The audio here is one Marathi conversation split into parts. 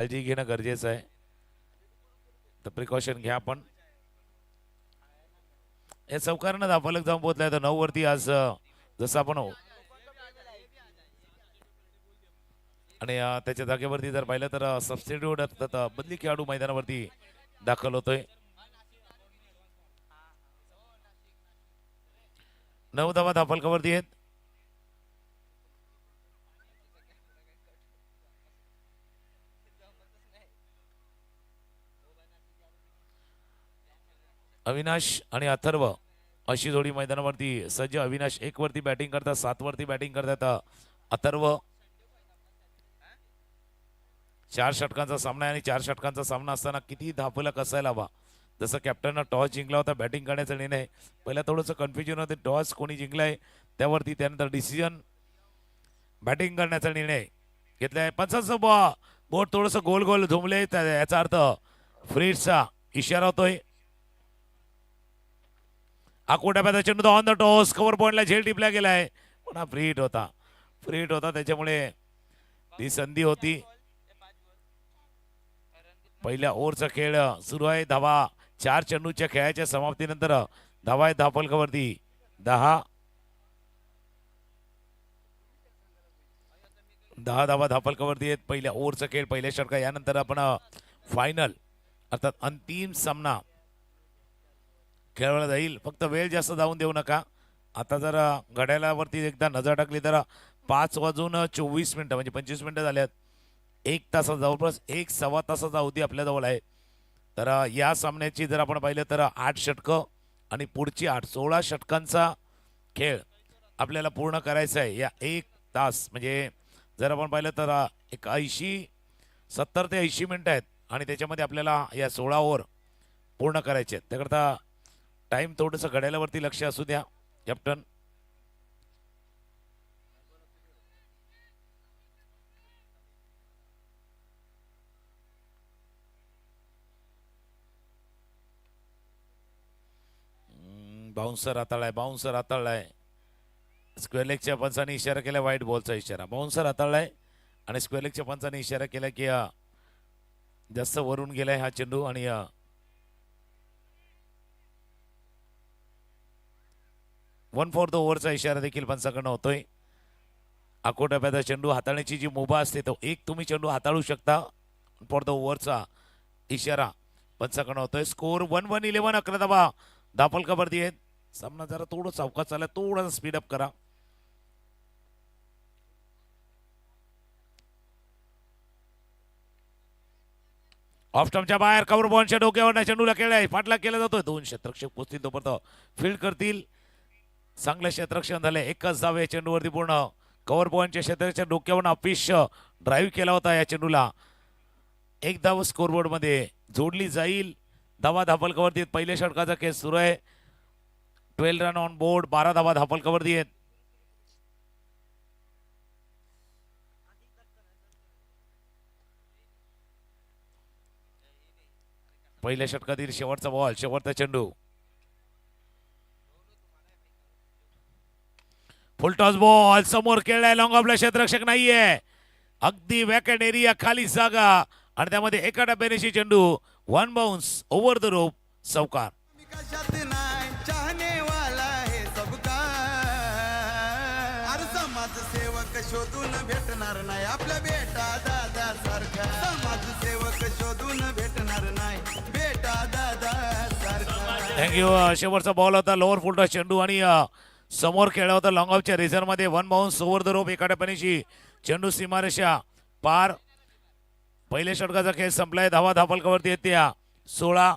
काळजी घेणं गरजेचं आहे, तर प्रिकॉशन घ्या. पण हे चौकारानं दाफलक जाऊन पोहोचलाय तर 9 वरती आज जसं आपण आणि त्याच्या जागेवरती जर पाहिलं तर सबस्टिट्यूट बदली खेळाडू मैदानावरती दाखल होतोय. 9 धावा धाफलकावरती आहेत. अविनाश आणि अथर्व अशी जोडी मैदानावरती सज्ज. अविनाश 1 वरती बॅटिंग करतात, 7 वरती बॅटिंग करतात अथर्व. 4 षटकांचा सामना आहे आणि 4 षटकांचा सामना असताना किती धाफलक असायला हवा. जसं कॅप्टननं टॉस जिंकला होता बॅटिंग करण्याचा निर्णय, पहिला थोडंसं कन्फ्युजन होते टॉस कोणी जिंकलाय त्यावरती, त्यानंतर डिसिजन बॅटिंग करण्याचा निर्णय घेतलाय. पंचाचं बोट थोडंसं गोल गोल झुमले, याचा अर्थ फ्रीडचा इशारा होतोय. आकोट्याचा चेंडू ऑन द टॉस, कव्हर पॉइंटला झेल टिपला गेलाय, पुन्हा फ्री होता. त्याच्यामुळे ती संधी होती. पहिल्या ओव्हरचा खेळ सुरू आहे. धावा 4 चेंडूच्या खेळाच्या समाप्तीनंतर धावा आहे धाफलकावरती 10 धावा धाफलकावरती आहेत. पहिल्या ओव्हरचा खेळ, पहिल्या षटका. यानंतर आपण फायनल अर्थात अंतिम सामना खेळवला जाईल. फक्त वेळ जास्त जाऊन देऊ नका. आता जर घड्याळावरती एकदा नजर टाकली तर 5:24 म्हणजे 25 मिनिटं झाल्यात. 1 तासा जवळपास 1-1.25 तासाचा अवधी आपल्याजवळ आहे. तर या सामन्याची जर आपण पाहिलं तर 8 षटकं आणि पुढची 16 षटकांचा खेळ आपल्याला पूर्ण करायचा आहे या 1 तास. म्हणजे जर आपण पाहिलं तर एक 70 ते 80 मिनिटं आहेत आणि त्याच्यामध्ये आपल्याला या 16 ओव्हर पूर्ण करायचे आहेत. त्याकरता टाइम थोडंसं घड्याळावरती लक्ष असू द्या कॅप्टन. बाउन्सर हाताळलाय. स्क्वेअर लेगच्या पंचाने इशारा केला, व्हाईट बॉलचा इशारा. बाउन्सर हाताळलाय आणि स्क्वेअर लेगच्या पंचाने इशारा केला की जास्त वरून गेलाय हा चेंडू. आणि 1/4 ओव्हरचा इशारा देखील पंचाकडनं होतोय. आकोटाप्याचा चेंडू हाताळण्याची जी मुभा असते तो एक तुम्ही चेंडू हाताळू शकता. फॉर द ओव्हरचा इशारा पंचाकडनं होतोय. स्कोर 1-1-11. 11 धावा धाफलकावरती आहेत. सामना जरा थोडं चौकात चालला, थोडासा स्पीडअप करा. ऑफ स्टंपच्या बाहेर कव्हर बॉलच्या डोक्यावर चेंडूला खेळलाय, पाठला केला जातोय. 2 क्षेत्ररक्षक पोचतील तोपर्यंत फील्ड करतील. चांगलं क्षेत्ररक्षण झालंय. एकच धाव या चेंडूवरती पूर्ण. कव्हर पॉईंटच्या क्षेत्राच्या डोक्यावरून अपिश ड्राईव्ह केला होता या चेंडूला. 1 धाव स्कोरबोर्ड मध्ये जोडली जाईल. धावा धाफलकावरती पहिल्या षटकाचा खेळ सुरू आहे. 12 रन ऑन बोर्ड. 12 धावा धाफलकावरती आहेत. पहिल्या षटकातील शेवटचा बॉल, शेवटचा चेंडू. फुलटॉस बॉल समोर खेळलाय. लॉंग ऑफला क्षेत्ररक्षक नाहीये. अगदी वॅकेंट एरिया, खाली जागा आणि त्यामध्ये एका डब्यानेशी चेंडू. 1 बाउन्स ओव्हर द रोप, चौकार. समाजसेवक शोधून भेटणार नाही आपल्या बेटा दादा सारखा. समाजसेवक शोधून भेटणार नाही बेटा दादा सारखा. थँक्यू. शेवटचा बॉल होता लोअर फुलटॉस चेंडू आणि समोर खेळला होता लॉंग ऑफच्या रेझर मध्ये. 1 बाउन्स ओव्हर द रोप, एका टप्प्यानेशी चेंडू सीमारेषा पार. पहिल्या षटकाचा खेळ संपलाय. धावा धाफलकावरती येते 16.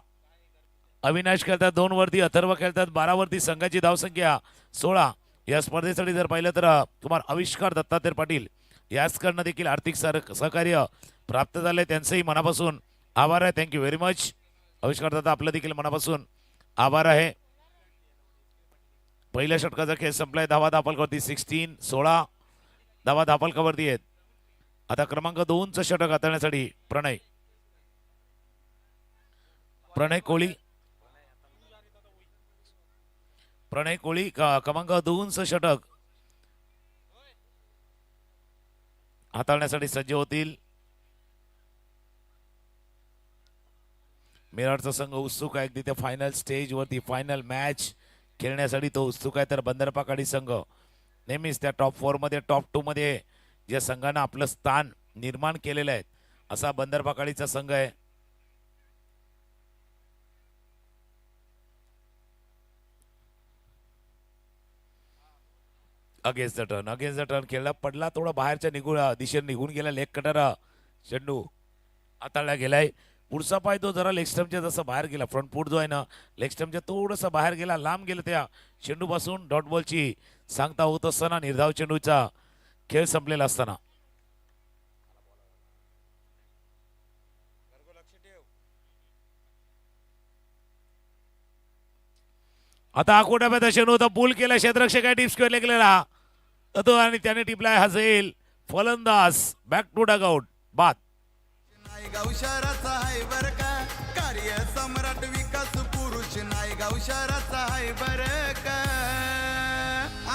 अविनाश खेळतात 2 वरती, अथर्व खेळतात 12 वरती. संघाची धावसंख्या 16. या स्पर्धेसाठी जर पाहिलं तर तुम्हाला आविष्कार दत्तात्रय पाटील याचकडनं देखील आर्थिक सहकार्य प्राप्त झालंय. त्यांचंही मनापासून आभार आहे. थँक्यू व्हेरी मच आविष्कार दादा, आपलं देखील मनापासून आभार आहे. पहिल्या षटकाचा खेळ संपलाय. धावा धाफलकावरती 16 धावा धाफलकावरती आहेत. आता क्रमांक 2चं षटक हाताळण्यासाठी प्रणय कोळी क्रमांक 2चं षटक हाताळण्यासाठी सज्ज होतील. मेरठचा संघ उत्सुक आहे अगदी त्या फायनल स्टेजवरती फायनल मॅच खेळण्यासाठी तो उत्सुक आहे. तर बंदरपाकाडी संघ नेहमीच त्या टॉप 4 मध्ये टॉप 2 मध्ये ज्या संघानं आपलं स्थान निर्माण केलेलं आहे असा बंदरपाकाडीचा संघ आहे. अगेन्स्ट द टर्न खेळला पडला थोडा बाहेरच्या दिशेने निघून गेला. लेग कटर चेंडू हाताळला गेलाय. पुढचा पाय तो जरा लेग स्टम्पच्या जसं बाहेर गेला. फ्रंट फूट जो आहे ना लेग स्टम्पच्या थोडंसं बाहेर गेला लांब गेलं त्या चेंडूपासून. डॉट बॉलची सांगता होत असताना निर्धाव चेंडूचा खेळ संपलेला असताना आता आकोटाप्याचा चेंडू होता. पूल केला क्षेत्ररक्षक आहे. टीप स्क्वेअर केलेला तो आणि त्याने टिपलाय हसेल फलंदाज. बॅक टू डग आउट बाद. नायगाव शहराचा आहे बर का कार्य सम्राट विकास पुरुष नायगाव शहराचा आहे बर का.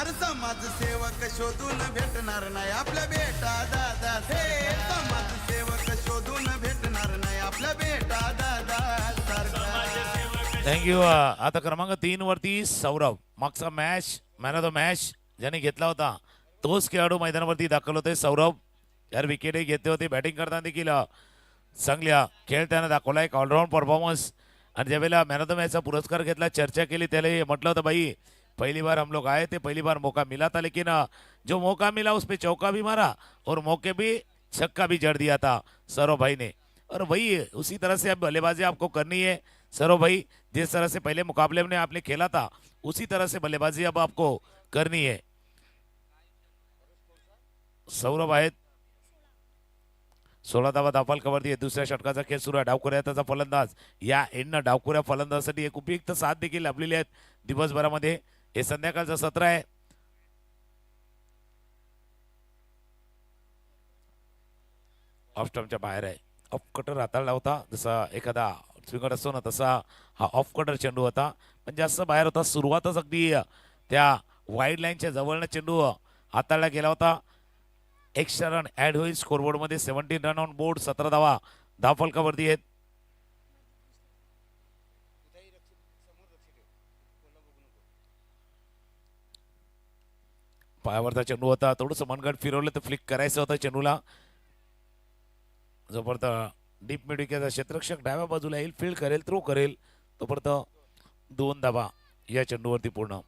अरे समाजसेवक शोधून भेटणार नाही आपल्या बेटा दादा. हे समाजसेवक शोधून भेटणार नाही आपल्या बेटा दादा सारखा. थँक्यू. आता क्रमांक 3 वरती सौरभ. मागचा match man of the match ज्याने घेतला होता तोच खेळाडू मैदानावरती दाखल होते सौरभ. यार विकेटही घेतले होते. बॅटिंग करताना देखील चांगल्या खेळ त्यानं दाखवला. एक ऑलराऊंड परफॉर्मन्स. आणि ज्यावेळेला मॅन ऑफ द मॅचचा पुरस्कार घेतला चर्चा केली त्याला म्हटलं होतं भाई पहली बार हम लोग आए थे पहली बार मौका मिला था लेकिन जो मौका मिला उस पे चौका भी मारा और मौके भी छक्का भी जड़ दिया था सौरभ भाई ने. और वही उसी तरह से अब बल्लेबाजी आपको करनी है सौरभ भाई. जिस तरह से पहले मुकाबले में आपने खेला था उसी तरह से बल्लेबाजी अब आपको करनी है. सौरभ आहेत 16 धावा धाफलकावरती. दुसऱ्या षटकाचा खेळ सुरू आहे. डावखुऱ्या त्याचा फलंदाज या एंडनं डावखुऱ्या फलंदाजासाठी एक उपयुक्त साथ देखील लाभलेली आहेत दिवसभरामध्ये. हे संध्याकाळचं सत्र आहे. ऑफ स्टंपच्या बाहेर आहे. ऑफ कटर हाताळला होता जसा एखादा स्विंगर असतो ना तसा हा ऑफ कटर चेंडू होता पण जास्त बाहेर होता. सुरुवातच अगदी त्या वाईड लाईनच्या जवळनं चेंडू हाताळला गेला होता. एक्स्ट्रा रन ऍड होईल स्कोरबोर्ड मध्ये. 17 रन ऑन बोर्ड. 17 धावा धावफलकावरती आहेत. पायावरचा चेंडू होता. थोडंसं मनगट फिरवलं तर फ्लिक करायचं होतं चेंडूला. जोपर्यंत डीप मिड विकेटचा क्षेत्ररक्षक डाव्या बाजूला येईल फील्ड करेल थ्रो करेल तोपर्यंत 2 धावा या चेंडूवरती पूर्ण.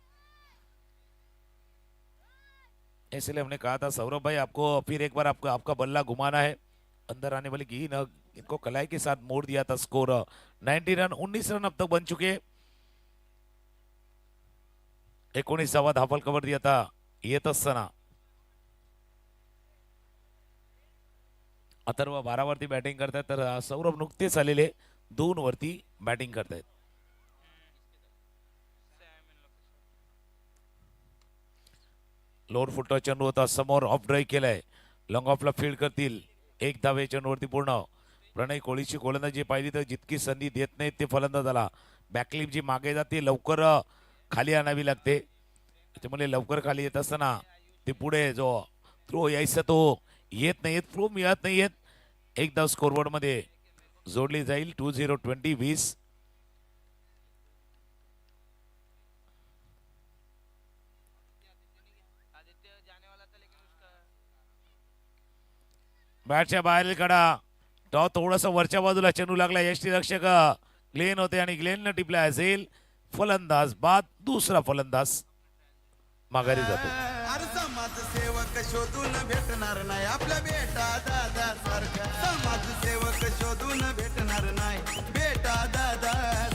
इसलिए हमने कहा था सौरभ भाई आपको फिर एक बार आपका बल्ला घुमाना है. अंदर आने वाली गेंद इनको कलाई के साथ मोड़ दिया था. स्कोर 90 रन 19 रन अब तक बन चुके. 19 धावा धावफलकावरती आता येत असताना अथर्व 12 वरती बॅटिंग करतायत तर सौरभ नुकतेच आलेले 2 वरती बॅटिंग करतायत. लोअर फुटचा चेंडू होता. समोर ऑफ ड्राईव्ह केलाय. लॉंग ऑफला फील्ड करतील. 1 धावे चेंडूवरती पूर्ण. प्रणय कोहलीची गोलंदाजी पाहिली तर जितकी संधी देत नाहीत ते फलंदाजाला. बॅकलिप जी मागे जाते लवकर खाली आणावी लागते त्याच्यामुळे लवकर खाली येत असताना ते पुढे जो थ्रो यायचा तो येत नाहीत. थ्रो मिळत नाहीयेत. एक धाव स्कोरबोर्ड मध्ये जोडली जाईल. 20-20 बॅटच्या बाहेर कडा तो थोडस वरच्या बाजूला चेंडू लागला. यष्टी रक्षक ग्लेन होते आणि ग्लेननं टिपला असेल. फलंदाज बाद. दुसरा फलंदाज माघारी जातो. अरे समाजसेवक शोधून भेटणार नाही आपल्या बेटा दादा सारखा. समाजसेवक शोधून भेटणार नाही बेटा दादा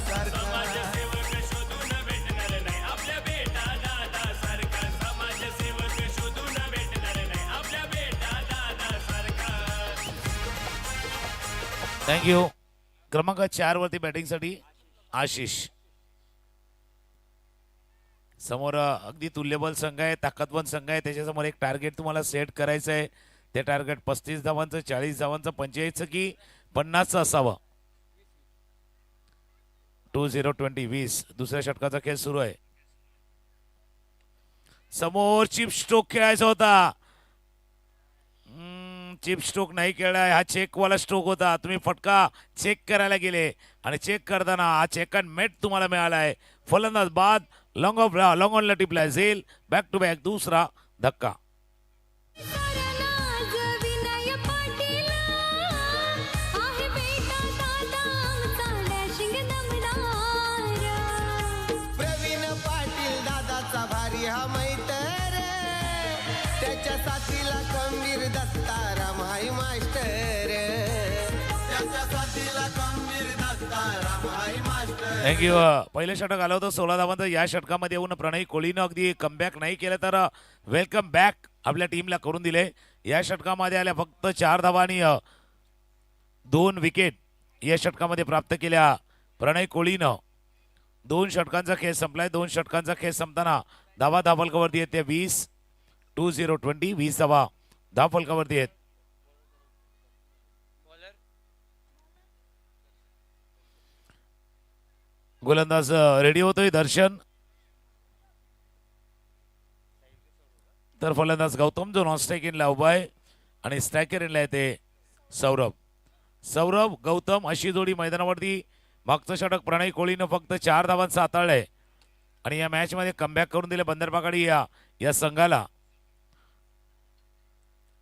सारखा. थँक्यू. क्रमांक 4 वरती बॅटिंगसाठी आशिष. समोर अगदी तुल्यबल संघ आहे. ताकदवान संघ आहे. त्याच्यासमोर एक टार्गेट तुम्हाला सेट करायचं आहे. ते टार्गेट 35 धावांचं 40 धावांचं 45 की 50 असावं. 20-20 दुसऱ्या षटकाचा खेळ सुरू आहे. समोर चिप स्ट्रोक खेळायचा होता. चिप स्ट्रोक नाही खेळलाय, हा चेकवाला स्ट्रोक होता. तुम्ही फटका चेक करायला गेले आणि चेक करताना हा चेक अँड मेट तुम्हाला मिळालाय. फलंदाज बाद, लॉंग ऑनला टिपलाय झेल. बॅक टू बॅक दुसरा धक्का. सरनाज विनय पाटील आहे बेटा दादा आमचा डॅशिंग दमदार. प्रवीण पाटील दादाचा भारी हा मैतर, त्याच्या साथीला खंबीर दत्ताराम हाय मास्टर, त्याच्या साथीला खंबीर दत्ताराम हाय मास्टर. थँक्यू. पहिलं षटक आलं होतं 16 धावांचं. या षटकामध्ये येऊन प्रणय कोहलीनं अगदी कमबॅक नाही केलं तर वेलकम बॅक आपल्या टीमला करून दिले. या षटकामध्ये आल्या फक्त 4 धावा आणि 2 विकेट या षटकामध्ये प्राप्त केल्या प्रणय कोहलीनं. 2 षटकांचा खेळ संपलाय. 2 षटकांचा खेळ संपताना धावा धावफलकावरती आहेत ते 20 20 धावा धावफलकावरती आहेत. गोलंदाज रेडी होतोय दर्शन, तर फलंदाज गौतम जो नॉन स्ट्राईक इनला उभा आहे आणि स्ट्रायकर इनला येते सौरभ गौतम अशी जोडी मैदानावरती. मागचं षटक प्रणय कोहलीनं फक्त 4 धावांचं हाताळलंय आणि या मॅच मध्ये कमबॅक करून दिले बंदरपाकाडी या संघाला.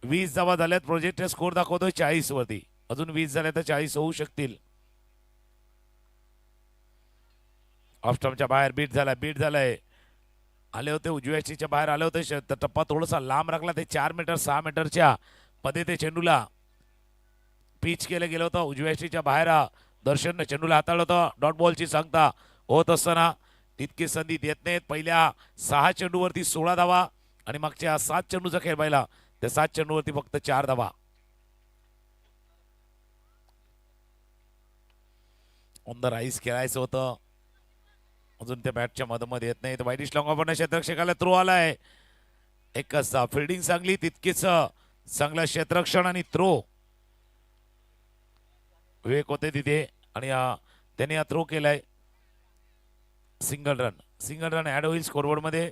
20 धावा झाल्यात. प्रोजेक्ट स्कोर दाखवतोय 40 वरती. अजून 20 झाले तर 40 होऊ शकतील. ऑफस्टॉपच्या बाहेर बीट झालाय. आले होते उजव्या च्या बाहेर आले होते. टप्पा थोडासा लांब राखला. ते 4 मीटर 6 मीटरच्या मध्ये ते चेंडूला पिच केलं गेलं होतं. उजव्या च्या बाहेर दर्शननं चेंडूला हाताळलं होतं. डॉट बॉलची सांगता होत असताना तितकी संधी देत नाहीत. पहिल्या 6 चेंडूवरती 16 धावा आणि मागच्या 7 चेंडूचा खेळ पाहिला त्या 7 चेंडूवरती फक्त 4 धावा. ऑन द राईस खेळायचं होतं. अजून त्या बॅटच्या मधोमध येत नाही. वाईडिश लॉंग ऑफर क्षेत्ररक्षकाला थ्रो आलाय. एकच फिल्डिंग चांगली, तितकीच चांगलं क्षेत्ररक्षण आणि थ्रो विवेक होते तिथे आणि त्यांनी हा थ्रो केलाय. सिंगल रन ऍड होईल स्कोरबोर्ड मध्ये.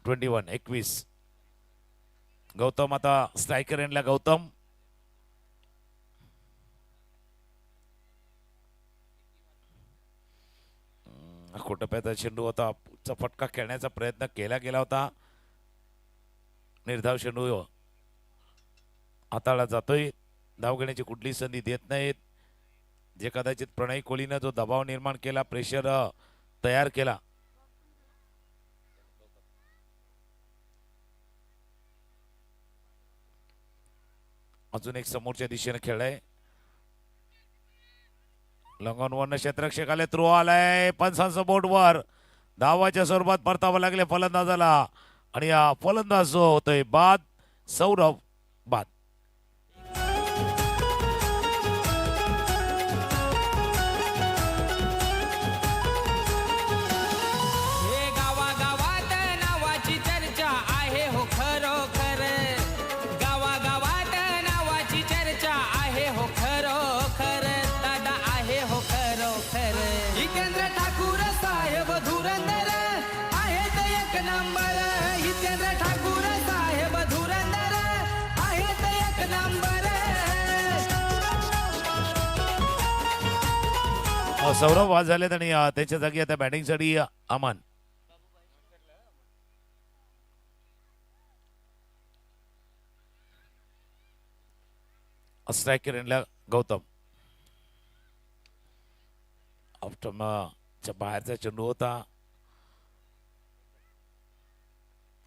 (21) 21. गौतम आता स्ट्रायकर एंडला. गौतम खोटप्याचा चेंडू होता. फटका खेळण्याचा प्रयत्न केला गेला होता. निर्धाव चेंडू हाताळला जातोय. धाव घेण्याची कुठली संधी देत नाहीत. जे कदाचित प्रणय कोहलीनं जो दबाव निर्माण केला, प्रेशर तयार केला, अजून एक समोरच्या दिशेने खेळलाय. लंगॉन वरनं क्षेत्ररक्षकाला थ्रो आलाय. पंचांचं बोर्डवर धावाच्या स्वरूपात परतावं लागले फलंदाजाला आणि हा फलंदाज जो होतोय बाद. सौरभ बाद. हे गावागावात नावाची चर्चा आहे हो खरोखर. गावागावात नावाची चर्चा आहे हो खरोखर. दादा आहे हो खरोखर. जितेंद्र ठाकूर साहेब धुरंदर आहेत एक नंबर. जितेंद्र ठाकूर साहेब धुरंदर आहेत एक नंबर. सौरभ बाद झालेत आणि त्याच्या जागी आता बॅटिंगसाठी अमन. स्ट्रायकर एंडला गौतम. ऑफस्टॉपच्या बाहेरचा चेंडू होता.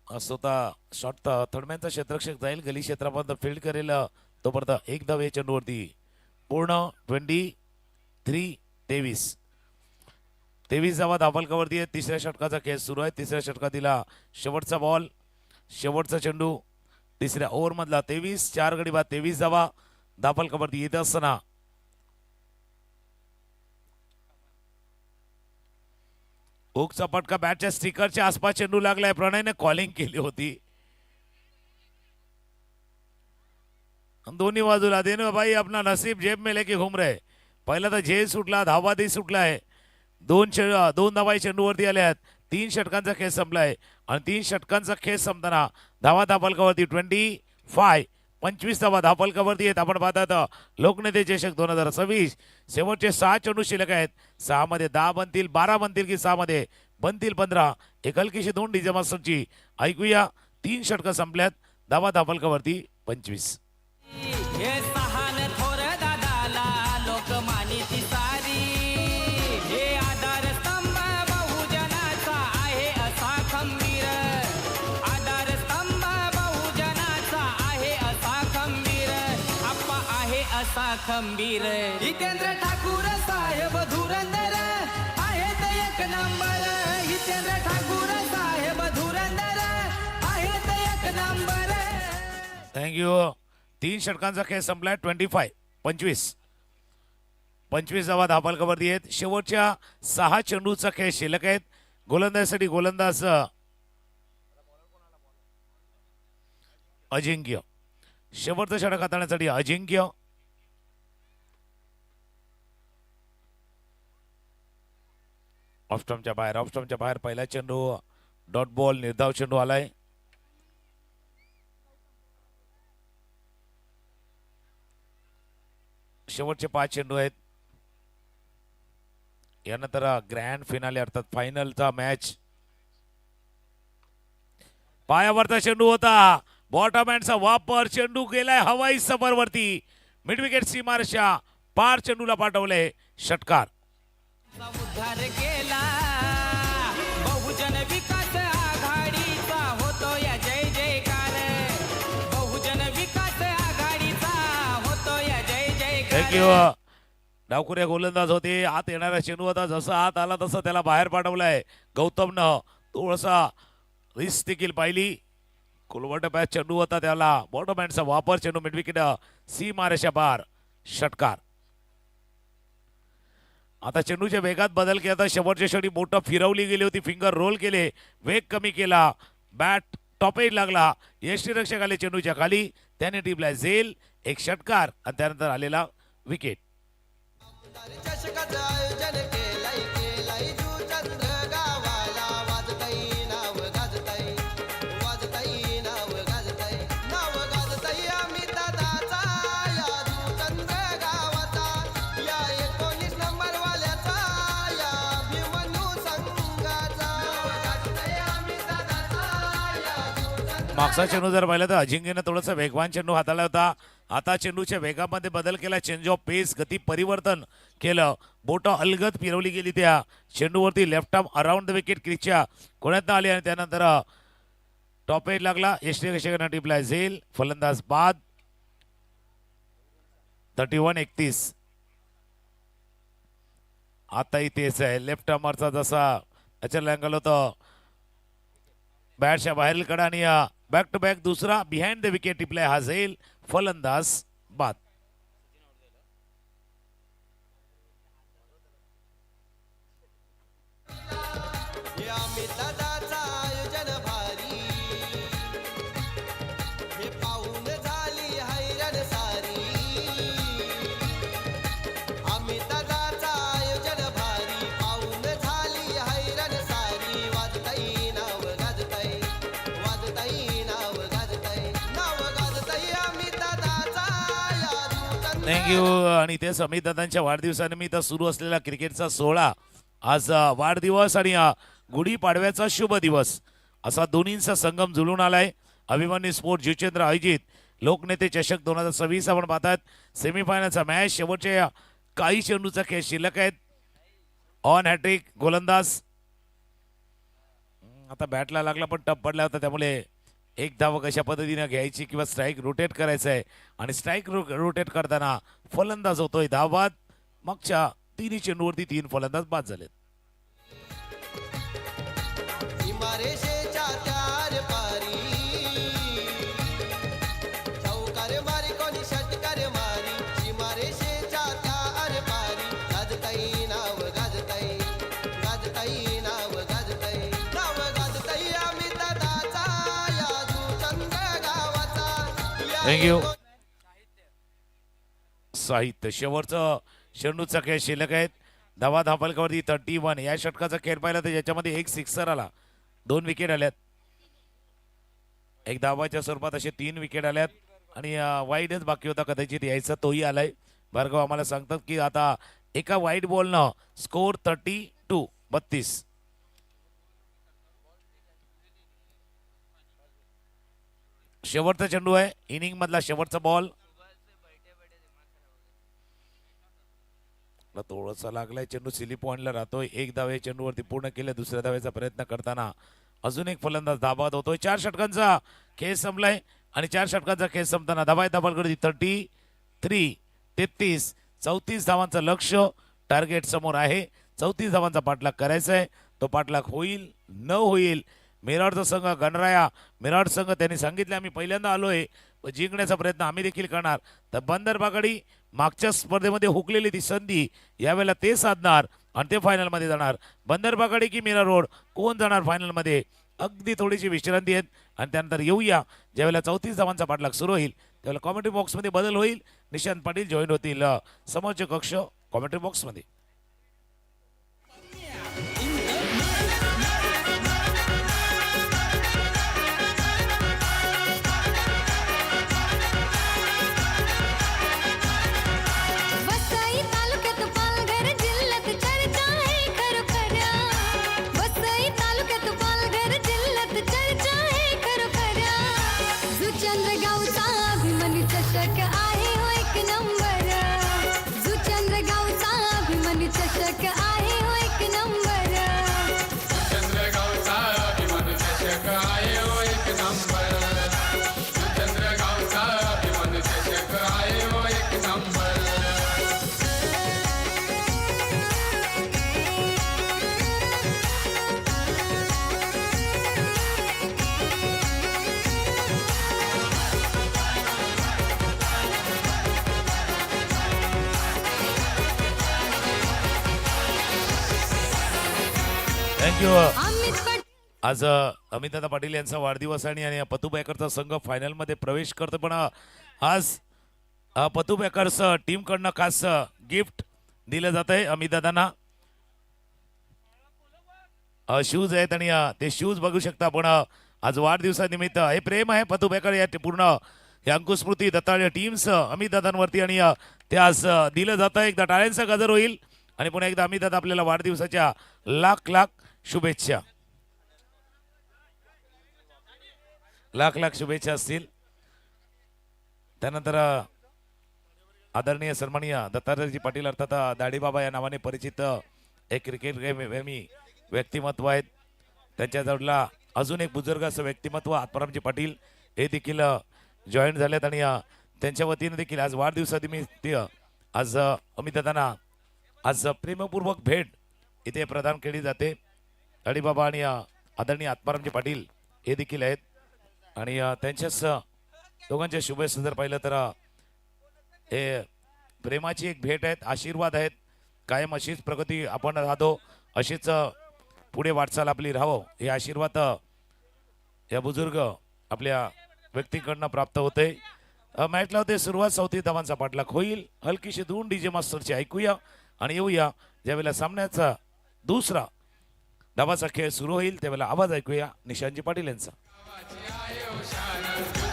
असं होता शॉट. थर्डमॅनचा क्षेत्ररक्षक जाईल गली क्षेत्रापर्यंत फील्ड करेल तोपर्यंत एक धाव या चेंडूवरती. पूर्ण 23 23 धावा धावफलकावरती आहे. तिसऱ्या षटकाचा खेळ सुरू आहे. तिसऱ्या षटकातीला शेवटचा बॉल, शेवटचा चेंडू तिसऱ्या ओव्हर मधला. 23 4 गडी बाद 23 धावा धावफलकावरती येत असताना ओकचा पटका बॅटच्या स्टिकरच्या आसपास चेंडू लागलाय. प्रणयने कॉलिंग केली होती. दोन्ही बाजूला देनो भाई अपना नसीब जेब में लेके घूम रहे. पहिला तर झेल सुटला, धावा सुटला आहे. 2 धावा चेंडूवरती आल्या आहेत. 3 षटकांचा खेळ संपलाय आणि 3 षटकांचा खेळ संपताना धावा धापलकावरती 25 धावा धापलकावरती आहेत. आपण पाहतात लोकनेते चषक 2026 शेवटचे 6 चेंडू शिल्लक आहेत. 6 मध्ये 10 बनतील, 12 बनतील की 6 मध्ये बनतील 15. एक हलकीशी 2 डीजे मास्टरची ऐकूया. 3 षटकं संपल्यात, धावा धापलकावरती 25. हे सहान थोर दादाला लोकमानी ती सारी, हे आधारस्तंभ बहुजनाचा आहे असा खंबीर, आधारस्तंभ बहुजनाचा आहे असा खंबीर, आप्पा आहे असा खंबीर. हितेंद्र ठाकूर साहेब धुरंधर आहेत एक नंबर, हितेंद्र ठाकूर साहेब धुरंधर आहेत एक नंबर. थँक्यू. 3 षटकांचा खेळ संपलाय. 25 धावा धापलकावरती आहेत. शेवटच्या 6 चेंडूचा खेळ शिल्लक आहेत. गोलंदाजीसाठी गोलंदाज अजिंक्य. शेवटचं षटक हाताळण्यासाठी अजिंक्य. ऑफस्टम्पच्या बाहेर पहिला चेंडू डॉट बॉल, निर्धाव चेंडू आलाय. शेवटचे 5 चेंडू आहेत. यानंतर ग्रँड फिनाले अर्थात फायनलचा मॅच. पायावरचा चेंडू होता, बॉटम हँडचा वापर, चेंडू गेलाय हवाई सफरवरती, मिड विकेट सीमारेषा पार, चेंडूला पाठवले षटकार. उद्धार केला बहुजन विकास आघाडीचा होतोय जय जयकार, बहुजन विकास आघाडीचा होतोय जय जयकार. थँक्यू. डावखुऱ्या गोलंदाज होते. आत येणारा चेंडू होता, जसा आत आला तसं त्याला बाहेर पाठवलाय गौतमनं. थोडासा रिस्क देखील पाहिली. कोलवट पॅच चेंडू होता, त्याला बॉटम हँडचा वापर, चेंडू मिड विकेट सीमारेषा पार, षटकार. आता चेंडूच्या वेगात बदल केला. आता शेवटच्या षटकी बोटं फिरवली गेली होती, फिंगर रोल केले, वेग कमी केला, बॅट टॉपेज लागला, यष्टीरक्षक आले चेंडूच्या खाली, त्याने टीपला झेल, एक षटकार आणि त्यानंतर आलेला विकेट. चषकाचं आयोजन केलंय केलंय जुचंद्र गावाला, वाजताई नाव गाजताई, वाजताई नाव गाजताई, नाव गाजताई आम्ही दादाचा या जुचंद्र गावाचा, या 19 नंबर वाल्याचा, या अभिमन्यू संघाचा, गाजताई आम्ही दादाचा या जुचंद्र. मागचा चेंडू जर पाहिलं तर अजिंक्यनं थोडासा वेगवान चेंडू हाताळला होता. आता चेंडूच्या वेगामध्ये बदल केला, चेंज ऑफ पेस, गती परिवर्तन केलं, बोटं अलगद फिरवली गेली त्या चेंडूवरती, left arm around the wicket क्रिकच्या कोण्यात आली आणि त्यानंतर टॉप एज लागला, यष्टीरक्षकांना टिपला झेल, फलंदाज बाद. 31-31. आताही तेच आहे, लेफ्ट आर्मरचा जसा अचल अँगल होतं, बॅटच्या बाहेरील कडा आणि बॅक टू बॅक दुसरा बिहाइंड द विकेट टिपलाय हा झेल, फलंदाज बाद. हे आम्ही दादाचं आयोजन भारी, हे पाहून झाली हैराण सारी, आम्ही दादाचं आयोजन भारी, पाहून झाली हैराण सारी, वाजताई नाव गाजताई, वाजताई नाव गाजताई, नाव गाजताई आम्ही दादाचा या जुचंद्र. थँक्यू. आणि ते समीर दादांच्या वाढदिवसानिमित्त सुरू असलेला क्रिकेटचा सोहळा, आज वाढदिवस आणि गुढीपाडव्याचा शुभ दिवस असा दोन्हींचा संगम जुळून आलाय. अभिमन्यू स्पोर्ट जुचेंद्र आयोजित लोकनेते चषक 2026 आपण पाहतात. सेमीफायनलचा मॅच, शेवटचे काही चेंडूचा खेळ शिल्लक आहेत. ऑन हॅट्रिक गोलंदाज, आता बॅटला लागला पण टप पडला होता, त्यामुळे एक धाव कशा पद्धतीने घ्यायची किंवा स्ट्राईक रोटेट करायचं आहे आणि स्ट्राईक रोटेट करताना फलंदाज होतोय धावबाद. मागच्या 3 चेंडूवरती 3 फलंदाज बाद झालेत. सीमारेषेच्या त्यार पारी, चौकार मारी कोणी षटकार मारी, सीमारेषेच्या त्यार पारी, गाजताई नाव गाजताई, गाजताई नाव गाजताई, नाव गाजताई आम्ही दादाचा या जुचंद्र गावाचा, या थँक्यू. साहित्य शेवटचं चेंडूचा खेळ शिल्लक आहेत. धावा धापलकावरती 31. या षटकाचा खेळ पाहिला तर याच्यामध्ये एक सिक्सर आला, 2 विकेट आल्यात. एक धावाच्या स्वरूपात असे 3 विकेट आल्यात आणि वाईडच बाकी होता कदाचित यायचा, तोही आलाय. भार्गव आम्हाला सांगतात की आता एका वाईट बॉलनं स्कोर 32. शेवटचा चेंडू आहे, इनिंग मधला शेवटचा बॉल. थोडासा लागलाय चेंडू, सिली पॉइंटला राहतोय. एक धाव या चेंडूवरती पूर्ण केले. दुसऱ्या धावेचा प्रयत्न करताना अजून एक फलंदाज धाबाद होतोय. 4 षटकांचा खेळ संपलाय आणि 4 षटकांचा खेळ संपताना धावा धाबालकडे 33. 34 धावांचं लक्ष टार्गेट समोर आहे. 34 धावांचा पाठलाग करायचा आहे. तो पाठलाग होईल न होईल, मेराडचा संघ गणराया मेराड संघ त्यांनी सांगितले आम्ही पहिल्यांदा आलोय, जिंकण्याचा प्रयत्न आम्ही देखील करणार. तर बंदर बागडी मागच्या स्पर्धेमध्ये हुकलेली ती संधी यावेळेला ते साधणार आणि ते फायनलमध्ये जाणार. बंदर बागडी की मीरा रोड, कोण जाणार फायनलमध्ये? अगदी थोडीशी विश्रांती आहेत आणि त्यानंतर येऊया ज्यावेळेला 34 धावांचा पाठलाग सुरू होईल त्यावेळेला कॉमेंट्री बॉक्समध्ये बदल होईल. निशांत पाटील जॉईन होतील समोरचे कक्ष कॉमेंट्री बॉक्समध्ये. वसई तालुक्यात पालघर जिल्ह्यात चर्चा आहे खरोखर. वसई तालुक्यात पालघर जिल्ह्यात चर्चा आहे खरोखर. जुचंद्र गावचा अभिमानी चषक आहे हो एक नंबर. जुचंद्र गावचा अभिमानी चषक आहे हो एक नंबर. चंद्रगावचा अभिमान चषक आहे हो एक नंबर. चंद्रगावचा अभिमान चषक आहे हो एक नंबर. थँक्यू. अमित पाटील आज अमितदादा पाटील यांचा वाढदिवस आहे आणि पतू बॅकरचा संघ फायनलमध्ये प्रवेश करतो. पण आज पतू बॅकर्स टीमकडनं खास गिफ्ट दिलं जात आहे अमितदादांना. शूज आहेत आणि ते शूज बघू शकता आपण. आज वाढदिवसानिमित्त हे प्रेम आहे पतू बॅकर या पूर्ण या अंकुस्मृती दत्ताळे टीम्स अमितदादांवरती आणि ते आज दिलं जातं. एकदा टाळ्यांचा गजर होईल आणि पुन्हा एकदा अमितदादा आपल्याला वाढदिवसाच्या लाख लाख शुभेच्छा. लाख लाख शुभेच्छा असतील. त्यानंतर आदरणीय सन्माननीय दत्तात्रयजी पाटील अर्थात दाढीबाबा या नावाने परिचित एक क्रिकेट प्रेमी व्यक्तिमत्व आहेत. त्यांच्या जोडला अजून एक बुजुर्ग असं व्यक्तिमत्व आत्मारामजी पाटील हे देखील जॉईन झालेत आणि त्यांच्या वतीने देखील आज वाढदिवसानिमित्त आज अमितदादांना आज प्रेमपूर्वक भेट इथे प्रदान केली जाते. दाढीबाबा आणि आदरणीय आत्मारामजी पाटील हे देखील आहेत आणि त्यांच्याच दोघांच्या शुभेच्छा जर पाहिलं तर हे प्रेमाची एक भेट आहेत, आशीर्वाद आहेत. कायम अशीच प्रगती आपण राहतो, अशीच पुढे वाटचाल आपली राहावं हे आशीर्वाद या बुजुर्ग आपल्या व्यक्तीकडनं प्राप्त होते. मॅचला होते सुरुवात. 34 धावांचा पाठलाग होईल. हलकीशी धून डीजे मास्टरची ऐकूया आणि येऊया ज्यावेळेला सामन्याचा दुसरा धावाचा खेळ सुरू होईल त्यावेळेला आवाज ऐकूया निशांतजी पाटील यांचा.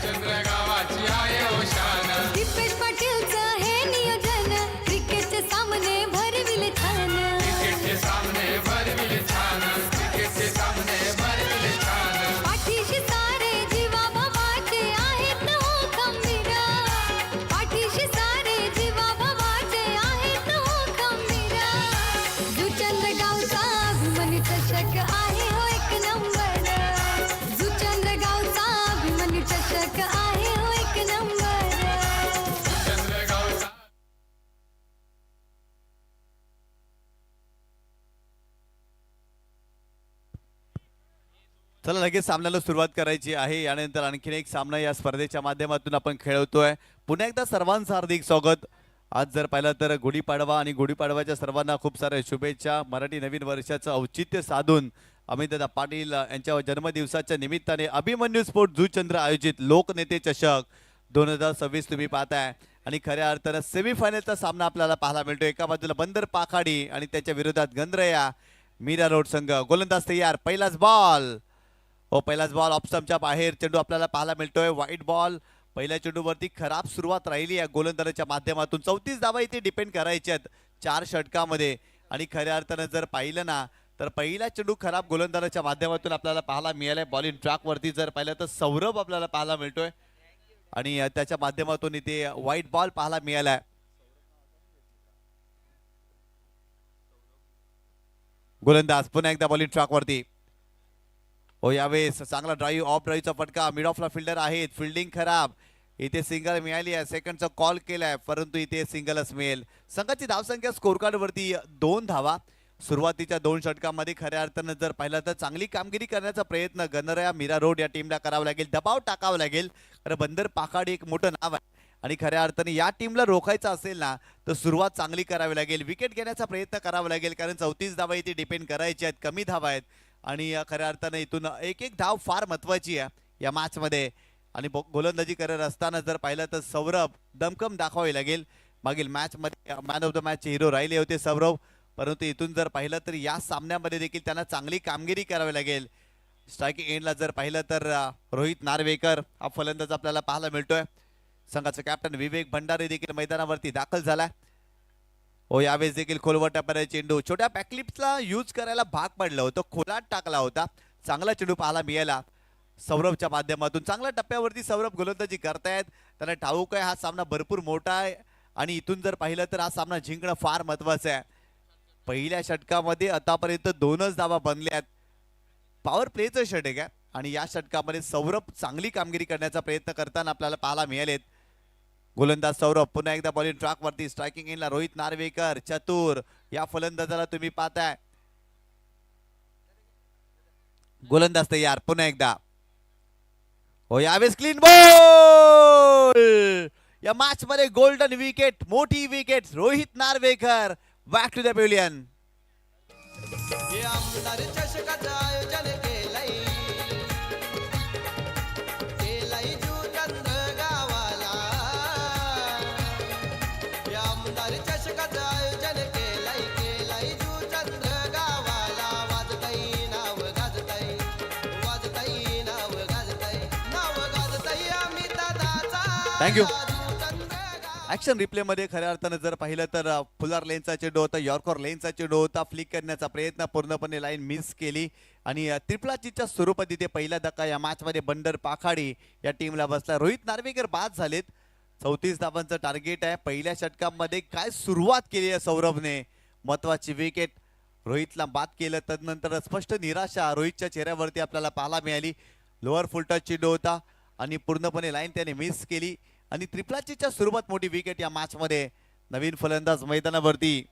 चंद्रगावाची आहे हो शान. दीपेश पाटीलचं हे नियोजन क्रिकेटचे सामने भरविले छान. क्रिकेटचे सामने भरविले छान. क्रिकेटचे सामने भरविले छान. पाठीशी सारे जीवा बाबाचे आहेत हो खंबीर. पाठीशी सारे जीवा बाबाचे आहेत हो खंबीर. जुचंद्र गावचा अभिमानी चषक आहे हो एक नंबर. जुचंद्र गावचा अभिमानी चषक आहे हो एक नंबर. चंद्रगावचा चला लगेच सामन्याला सुरुवात करायची आहे. यानंतर आणखीन एक सामना या स्पर्धेच्या माध्यमातून आपण खेळवतोय. पुन्हा एकदा सर्वांचं हार्दिक स्वागत. आज जर पाहिलं तर गुढीपाडवा आणि गुढीपाडव्याच्या सर्वांना खूप साऱ्या शुभेच्छा. मराठी नवीन वर्षाचं औचित्य साधून अमितदादा पाटील यांच्या जन्मदिवसाच्या निमित्ताने अभिमन्यू स्पोर्ट जुचंद्र आयोजित लोकनेते चषक 2026 तुम्ही पाहताय. आणि खऱ्या अर्थानं सेमीफायनलचा सामना आपल्याला पाहायला मिळतो. एका बाजूला बंदर पाखाडी आणि त्याच्या विरोधात गंद्रया मीरा रोड संघ. गोलंदाज तयार, पहिलाच बॉल. पहिलाच बॉल ऑप्शनच्या बाहेर, चेंडू आपल्याला पाहायला मिळतोय. वाईट बॉल. पहिल्या चेंडूवरती खराब सुरुवात राहिली या गोलंदाजाच्या माध्यमातून. 34 धावा इथे डिपेंड करायच्यात 4 षटकामध्ये. आणि खऱ्या अर्थानं जर पाहिलं ना तर पहिला चेंडू खराब गोलंदाजाच्या माध्यमातून आपल्याला पाहायला मिळालाय. बॉलिंग ट्रॅक वरती जर पाहिलं तर सौरभ आपल्याला पाहायला मिळतोय आणि त्याच्या माध्यमातून इथे व्हाईट बॉल पाहायला मिळालाय. गोलंदाज पुन्हा एकदा बॉलिंग ट्रॅक वरती. यावेळेस चांगला ड्राईव्ह, ऑफ ड्राईव्हचा फटका. मिड ऑफला फिल्डर आहेत, फिल्डिंग खराब. इथे सिंगल मिळाली आहे, सेकंडचा कॉल केलाय परंतु इथे सिंगलच मिळेल. संघाची धावसंख्या स्कोर कार्ड वरती 2 धावा. सुरुवातीच्या 2 षटकामध्ये खऱ्या अर्थानं जर पाहिलं तर चांगली कामगिरी करण्याचा प्रयत्न गणराया मीरा रोड या टीमला करावा लागेल. दबाव टाकावा लागेल, कारण बंदर पाखाडी एक मोठं नाव आहे आणि खऱ्या अर्थाने या टीमला रोखायचं असेल ना तर सुरुवात चांगली करावी लागेल. विकेट घेण्याचा प्रयत्न करावा लागेल, कारण 34 धावा इथे डिपेंड करायच्या आहेत, कमी धावा आहेत आणि खऱ्या अर्थानं इथून एक एक धाव फार महत्वाची आहे या मॅच मध्ये. आणि गोलंदाजी करत असताना जर पाहिलं तर सौरभ दमकम दाखवावी लागेल. मागील मॅच मध्ये man of the match hero राहिले होते सौरभ, परंतु इथून जर पाहिलं तर या सामन्यामध्ये देखील त्यांना चांगली कामगिरी करावी लागेल. स्ट्रायकिंग एंडला जर पाहिलं तर रोहित नार्वेकर हा फलंदाज आपल्याला पाहायला मिळतोय. संघाचा कॅप्टन विवेक भंडारी देखील मैदानावरती दाखल झालाय. यावेळेस देखील खोलवर टाकणारा चेंडू छोट्या बॅकलिप्सला यूज करायला भाग पडलं होतं, खोलात टाकला होता. चांगला चेंडू पाहायला मिळाला सौरभच्या माध्यमातून. चांगल्या टप्प्यावरती सौरभ गोलंदाजी करतायत, त्यांना ठाऊक आहे हा सामना भरपूर मोठा आहे आणि इथून जर पाहिलं तर हा सामना जिंकणं फार महत्वाचं आहे. पहिल्या षटकामध्ये आतापर्यंत 2च धावा बनल्यात. पॉवर प्लेचं षटक आहे आणि या षटकामध्ये सौरभ चांगली कामगिरी करण्याचा प्रयत्न करताना आपल्याला पाहायला मिळालेत. गोलंदाज सौरभ पुन्हा एकदा बॉलिंग ट्रॅक वरती. स्ट्रायकिंग एंडला रोहित नार्वेकर चतुर या फलंदाजाला तुम्ही पाहताय. गोलंदाज तयार पुन्हा एकदा. यावेळेस क्लीन बॉल. या मॅच मध्ये गोल्डन विकेट, मोठी wicket. Rohit Narvekar back to the pavilion. हे आमदार चषकाचं आयोजन केलंय जुचंद्र गावाला. हे आमदार चषकाचं आयोजन केलंय जुचंद्र गावाला. वाजताई नाव गाजताई, वाजताई नाव गाजताई, नाव गाजताई आम्ही दादाचा. थँक्यू. ऍक्शन रिप्ले मध्ये खऱ्या अर्थानं जर पाहिलं तर फुलार लेनचा चेंडू होता, यॉर्कर लेनचा चेंडू होता. फ्लिक करण्याचा प्रयत्न पूर्णपणे लाईन मिस केली आणि त्रिपलाचीच्या स्वरूपात इथे पहिला धक्का या मॅच मध्ये बंदर पाखाडी या टीमला बसला. रोहित नार्वेकर बाद झालेत. 34 धावांचं टार्गेट आहे. पहिल्या षटकामध्ये काय सुरुवात केली आहे सौरभने. महत्वाची विकेट रोहितला बाद केलं, तदनंतर स्पष्ट निराशा रोहितच्या चेहऱ्यावरती आपल्याला पाहायला मिळाली. लोअर फुलटच चेंडू होता आणि पूर्णपणे लाईन त्याने मिस केली आणि त्रिपलाचीच्या स्वरूपात मोठी विकेट या मॅच मध्ये. नवीन फलंदाज मैदानावरती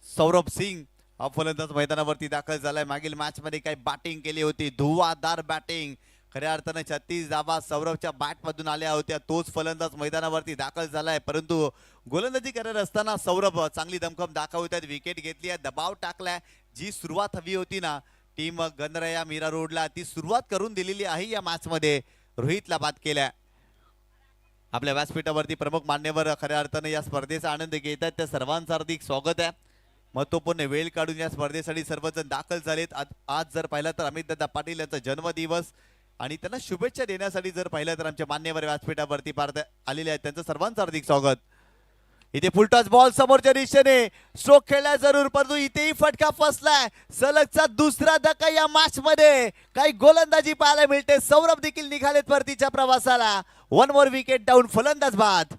सौरभ सिंग हा फलंदाज मैदानावरती दाखल झालाय. मागील मॅच मध्ये काही बॅटिंग केली होती, धुवाधार बॅटिंग. खऱ्या अर्थानं 36 धावा सौरभच्या बॅट मधून आल्या होत्या. तोच फलंदाज मैदानावरती दाखल झालाय, परंतु गोलंदाजी करत असताना सौरभ चांगली दमखम दाखवतात. विकेट घेतली आहे, दबाव टाकलाय. जी सुरुवात हवी होती ना टीम गणराया मीरा रोडला, ती सुरुवात करून दिलेली आहे या मॅच मध्ये. रोहितला बाद केलाय. आपल्या व्यासपीठावरती प्रमुख मान्यवर खऱ्या अर्थानं या स्पर्धेचा आनंद घेत आहेत, त्या सर्वांचं हार्दिक स्वागत आहे. महत्वपूर्ण वेळ काढून या स्पर्धेसाठी सर्वजण दाखल झालेत. आज जर पाहिलं तर अमित दादा पाटील यांचा जन्मदिवस आणि त्यांना शुभेच्छा देण्यासाठी जर पाहिलं तर आमचे मान्यवर व्यासपीठावरती आलेले आहेत, त्यांचं सर्वांचं हार्दिक स्वागत. इथे फुलटॉस बॉल समोरच्या दिशेने स्ट्रोक खेळला जरूर, परंतु इथेही फटका फसलाय. सलगचा दुसरा धक्का या मॅच मध्ये. काही गोलंदाजी पाहायला मिळते. सौरभ देखील निघालेत परतीच्या प्रवासाला. 1 मोर विकेट डाऊन, फलंदाज बाद.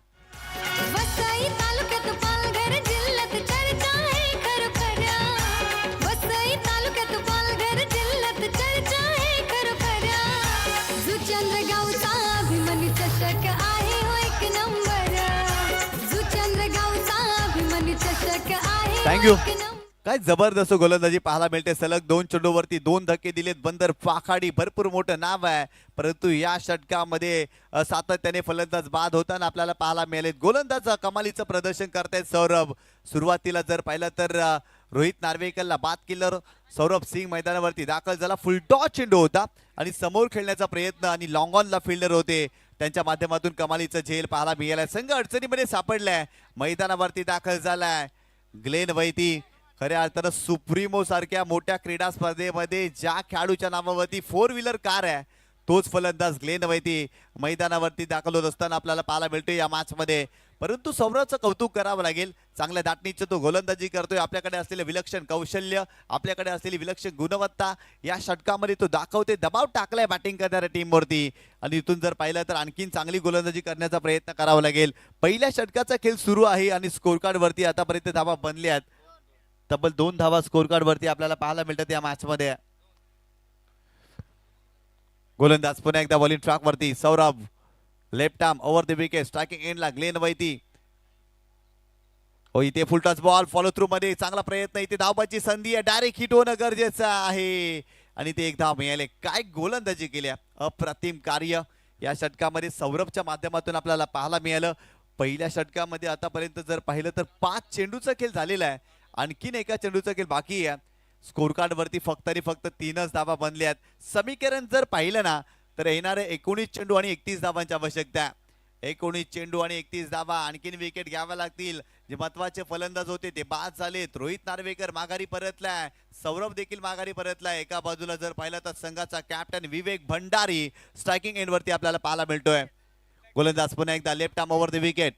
वसई तालुक्यात पालघर जिल्ह्यात चर्चा आहे खरोखर. वसई तालुक्यात पालघर जिल्ह्यात चर्चा आहे खरोखर. जुचंद्र गावचा अभिमानी चषक आहे हो एक नंबर. जुचंद्र गावचा अभिमानी चषक आहे Thank you. हो एक नंबर. काय जबरदस्त गोलंदाजी पाहायला मिळते. सलग 2 चेंडूवरती 2 धक्के दिलेत. बंदर पाखाडी भरपूर मोठं नाव आहे, परंतु या षटकामध्ये सातत्याने फलंदाज बाद होताना आपल्याला पाहायला मिळाले. गोलंदाज कमालीचं प्रदर्शन करतायत सौरभ. सुरुवातीला जर पाहिलं तर रोहित नार्वेकरला बाद केलं. सौरभ सिंग मैदानावरती दाखल झाला. फुल टॉस चेंडू होता आणि समोर खेळण्याचा प्रयत्न आणि लॉंग ऑनला फिल्डर होते त्यांच्या माध्यमातून कमालीचं झेल पाहायला मिळालाय. संघ अडचणीमध्ये सापडलाय, मैदानावरती दाखल झालाय ग्लेन वैती. खऱ्या अर्थानं सुप्रीमो सारख्या मोठ्या क्रीडा स्पर्धेमध्ये ज्या खेळाडूच्या नावावरती 4 व्हीलर कार आहे तोच फलंदाज ग्लेन वैती मैदानावरती दाखल होत असताना आपल्याला पाहायला मिळतोय या मॅच मध्ये. परंतु सौरभचं कौतुक करावं लागेल, चांगल्या दाटणीचं तो गोलंदाजी करतोय. आपल्याकडे असलेले विलक्षण कौशल्य, आपल्याकडे असलेली विलक्षण गुणवत्ता या षटकामध्ये तो दाखवते. दबाव टाकलाय बॅटिंग करणाऱ्या टीमवरती आणि इथून जर पाहिलं तर आणखीन चांगली गोलंदाजी करण्याचा प्रयत्न करावा लागेल. पहिल्या षटकाचा खेळ सुरू आहे आणि स्कोर कार्ड वरती आतापर्यंत धावा बनल्यात. तब्बल 2 धावा स्कोर कार्ड वरती आपल्याला पाहायला मिळतात या मॅच मध्ये. गोलंदाज पुन्हा एकदा बॉलिंग ट्रॅक वरती Saurabh. Left arm over the wicket, striking एंडला ग्लेन वैती. हो इथे फुल टच बॉल फॉलो थ्रू मध्ये चांगला प्रयत्न. इथे धावबाची संधी आहे, डायरेक्ट हिट होणं गरजेचं आहे आणि ते एक धाव मिळाले. काय गोलंदाजी केल्या, अप्रतिम कार्य या षटकामध्ये सौरभच्या माध्यमातून आपल्याला पाहायला मिळालं. पहिल्या षटकामध्ये आतापर्यंत जर पाहिलं तर 5 चेंडूचा खेळ झालेला आहे, आणखीन एका चेंडूचा खेळ बाकी आहे. स्कोर कार्ड वरती फक्त 3च धावा बनल्यात. समीकरण जर पाहिलं ना तर येणारे 19 चेंडू आणि 31 धावांची आवश्यकता. 19 चेंडू आणि 31 धावा, आणखीन विकेट घ्याव्या लागतील. जे महत्वाचे फलंदाज होते ते बाद झालेत. रोहित नार्वेकर माघारी परतलाय, सौरभ देखील माघारी परतलाय. एका बाजूला जर पाहिलं तर संघाचा कॅप्टन विवेक भंडारी स्ट्रायकिंग एंड वरती आपल्याला पाहायला मिळतोय. गोलंदाज पुन्हा एकदा left arm over the wicket.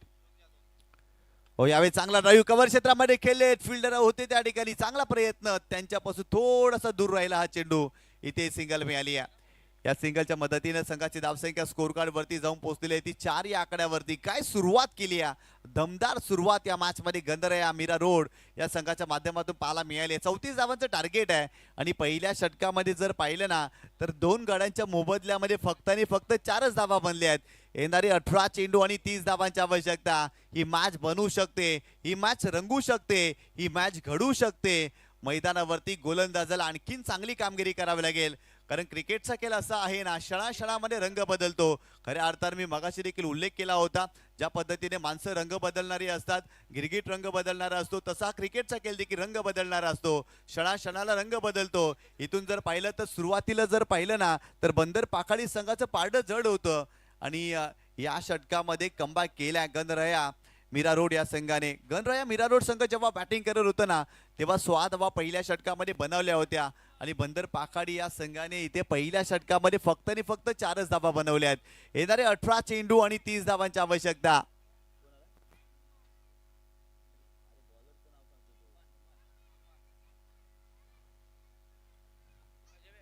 हो यावेळी चांगला ड्राईव्ह कव्हर क्षेत्रामध्ये खेळले, फिल्डर होते त्या ठिकाणी. चांगला प्रयत्न, त्यांच्यापासून थोडासा दूर राहिला हा चेंडू. इथे सिंगल मिळाली आहे. या सिंगलच्या मदतीने संघाची धावसंख्या स्कोर कार्ड वरती जाऊन पोहोचलेली आहे ती 4 या आकड्यावरती. काय सुरुवात केली आहे, दमदार सुरुवात या मॅच मध्ये गंधर्या मीरा रोड या संघाच्या माध्यमातून पाहायला मिळाली. 34 धावांचं टार्गेट आहे आणि पहिल्या षटकामध्ये जर पाहिलं ना तर 2 गड्यांच्या मोबदल्यामध्ये फक्त 4च धावा बनल्या आहेत. येणारे 18 चेंडू आणि 30 धावांची आवश्यकता. ही मॅच बनवू शकते, ही मॅच रंगू शकते, ही मॅच घडू शकते. मैदानावरती गोलंदाजाला आणखीन चांगली कामगिरी करावी लागेल, कारण क्रिकेटचा खेळ असा आहे ना, क्षणाक्षणामध्ये रंग बदलतो. खऱ्या अर्थाने मी मगाशी देखील उल्लेख केला होता, ज्या पद्धतीने माणसं रंग बदलणारी असतात, गिरगिट रंग बदलणारा असतो, तसा क्रिकेटचा खेळ देखील रंग बदलणारा असतो. क्षणाक्षणाला रंग बदलतो. इथून जर पाहिलं तर सुरुवातीला जर पाहिलं ना तर बंदर पाखाडी संघाचं पारडं जड होतं आणि या षटकामध्ये कमबॅक केल्या गणराया मीरा रोड या संघाने. गणराया मीरा रोड संघ जेव्हा बॅटिंग करत होतं ना तेव्हा 16 धावा पहिल्या षटकामध्ये बनवल्या होत्या आणि बंदर पाखाडी या संघाने इथे पहिल्या षटकामध्ये फक्त 4च धावा बनवल्या आहेत. येणारे 18 चेंडू आणि 30 धावांची आवश्यकता.